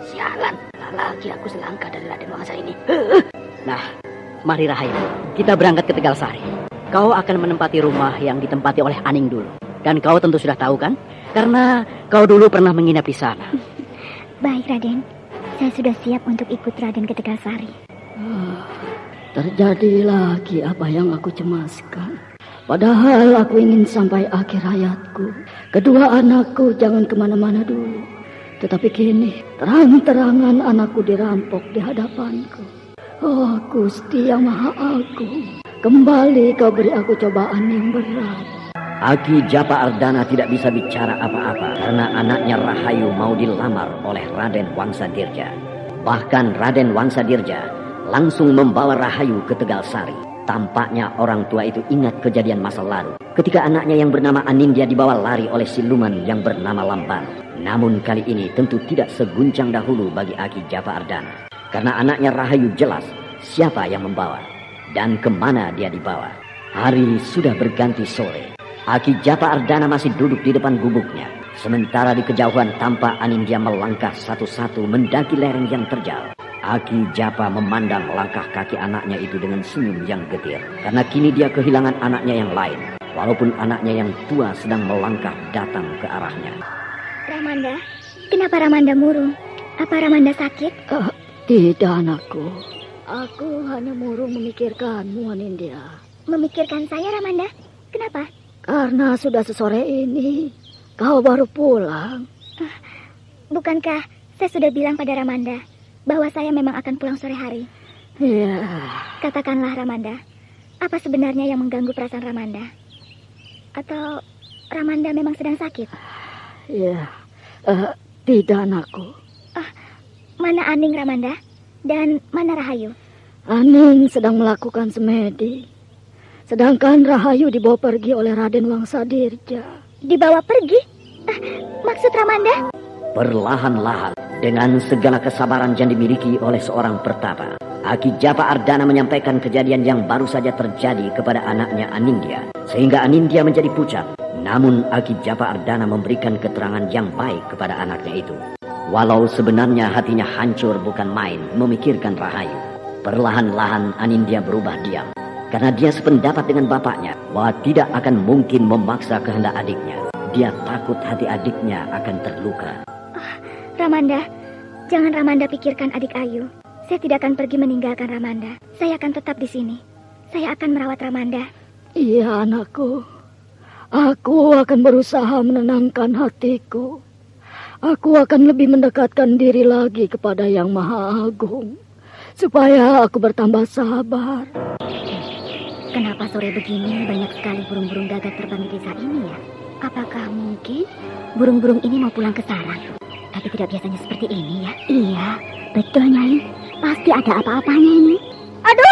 Sialan, lagi aku selangkah dari Raden Wangsa ini. Nah, mari Rahayu, kita berangkat ke Tegalsari. Kau akan menempati rumah yang ditempati oleh Aning dulu. Dan kau tentu sudah tahu kan? Karena kau dulu pernah menginap di sana. Baik, Raden. Saya sudah siap untuk ikut Raden ke Tegalsari. Terjadi lagi apa yang aku cemaskan. Padahal aku ingin sampai akhir hayatku. Kedua anakku jangan kemana-mana dulu. Tetapi kini terang-terangan anakku dirampok di hadapanku. Oh Gusti yang Maha Agung, kembali kau beri aku cobaan yang berat. Aki Japa Ardana tidak bisa bicara apa-apa karena anaknya Rahayu mau dilamar oleh Raden Wangsa Dirja. Bahkan Raden Wangsa Dirja langsung membawa Rahayu ke Tegalsari. Tampaknya orang tua itu ingat kejadian masa lalu ketika anaknya yang bernama Anindya dibawa lari oleh siluman yang bernama Lambano. Namun kali ini tentu tidak seguncang dahulu bagi Aki Japa Ardana, karena anaknya Rahayu jelas siapa yang membawa dan kemana dia dibawa. Hari sudah berganti sore. Aki Japa Ardana masih duduk di depan gubuknya. Sementara di kejauhan tampak Anindya melangkah satu-satu mendaki lereng yang terjal. Aki Japa memandang langkah kaki anaknya itu dengan senyum yang getir. Karena kini dia kehilangan anaknya yang lain. Walaupun anaknya yang tua sedang melangkah datang ke arahnya. Ramanda, kenapa Ramanda murung? Apa Ramanda sakit? Tidak, anakku. Aku hanya murung memikirkanmu, Anindya. Memikirkan saya, Ramanda? Kenapa? Karena sudah sesore ini, kau baru pulang. Bukankah saya sudah bilang pada Ramanda bahwa saya memang akan pulang sore hari? Iya. Katakanlah, Ramanda, apa sebenarnya yang mengganggu perasaan Ramanda? Atau Ramanda memang sedang sakit? Iya. Tidak, anakku. Mana Aning, Ramanda? Dan mana Rahayu? Aning sedang melakukan semedi. Sedangkan Rahayu dibawa pergi oleh Raden Wangsadirja. Dibawa pergi? Maksud Ramanda? Perlahan-lahan, dengan segala kesabaran yang dimiliki oleh seorang pertapa, Aki Japa Ardana menyampaikan kejadian yang baru saja terjadi kepada anaknya Anindya, sehingga Anindya menjadi pucat. Namun Aki Japa Ardana memberikan keterangan yang baik kepada anaknya itu. Walau sebenarnya hatinya hancur bukan main memikirkan Rahayu. Perlahan-lahan Anindya berubah diam, karena dia sependapat dengan bapaknya bahwa tidak akan mungkin memaksa kehendak adiknya. Dia takut hati adiknya akan terluka. Ramanda, jangan Ramanda pikirkan adik Ayu. Saya tidak akan pergi meninggalkan Ramanda. Saya akan tetap di sini. Saya akan merawat Ramanda. Iya, anakku. Aku akan berusaha menenangkan hatiku. Aku akan lebih mendekatkan diri lagi kepada Yang Maha Agung, supaya aku bertambah sabar. Kenapa sore begini banyak sekali burung-burung gagak terbang di desa ini ya? Apakah mungkin burung-burung ini mau pulang ke sarang? Tapi tidak biasanya seperti ini ya? Iya, betul Nyai. Pasti ada apa-apanya ini. Aduh!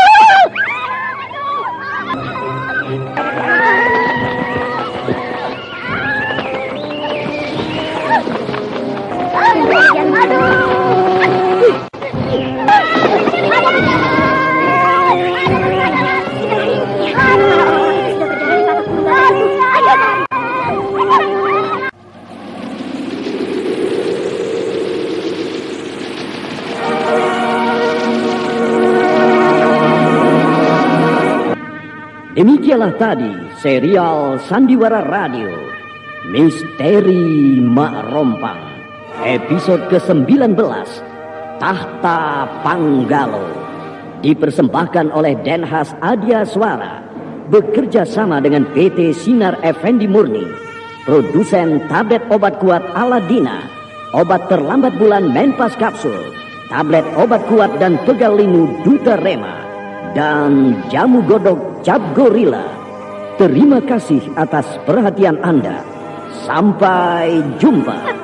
Demikianlah tadi serial Sandiwara Radio Misteri Mak Rompang, episode ke-19, Tahta Panggalo, dipersembahkan oleh Denhas Adya Suara bekerja sama dengan PT Sinar Effendi Murni, produsen tablet obat kuat Aladina, obat terlambat bulan Menpas Kapsul, tablet obat kuat dan pegal linu Duta Rema, dan jamu godok Cap Gorilla. Terima kasih atas perhatian Anda. Sampai jumpa.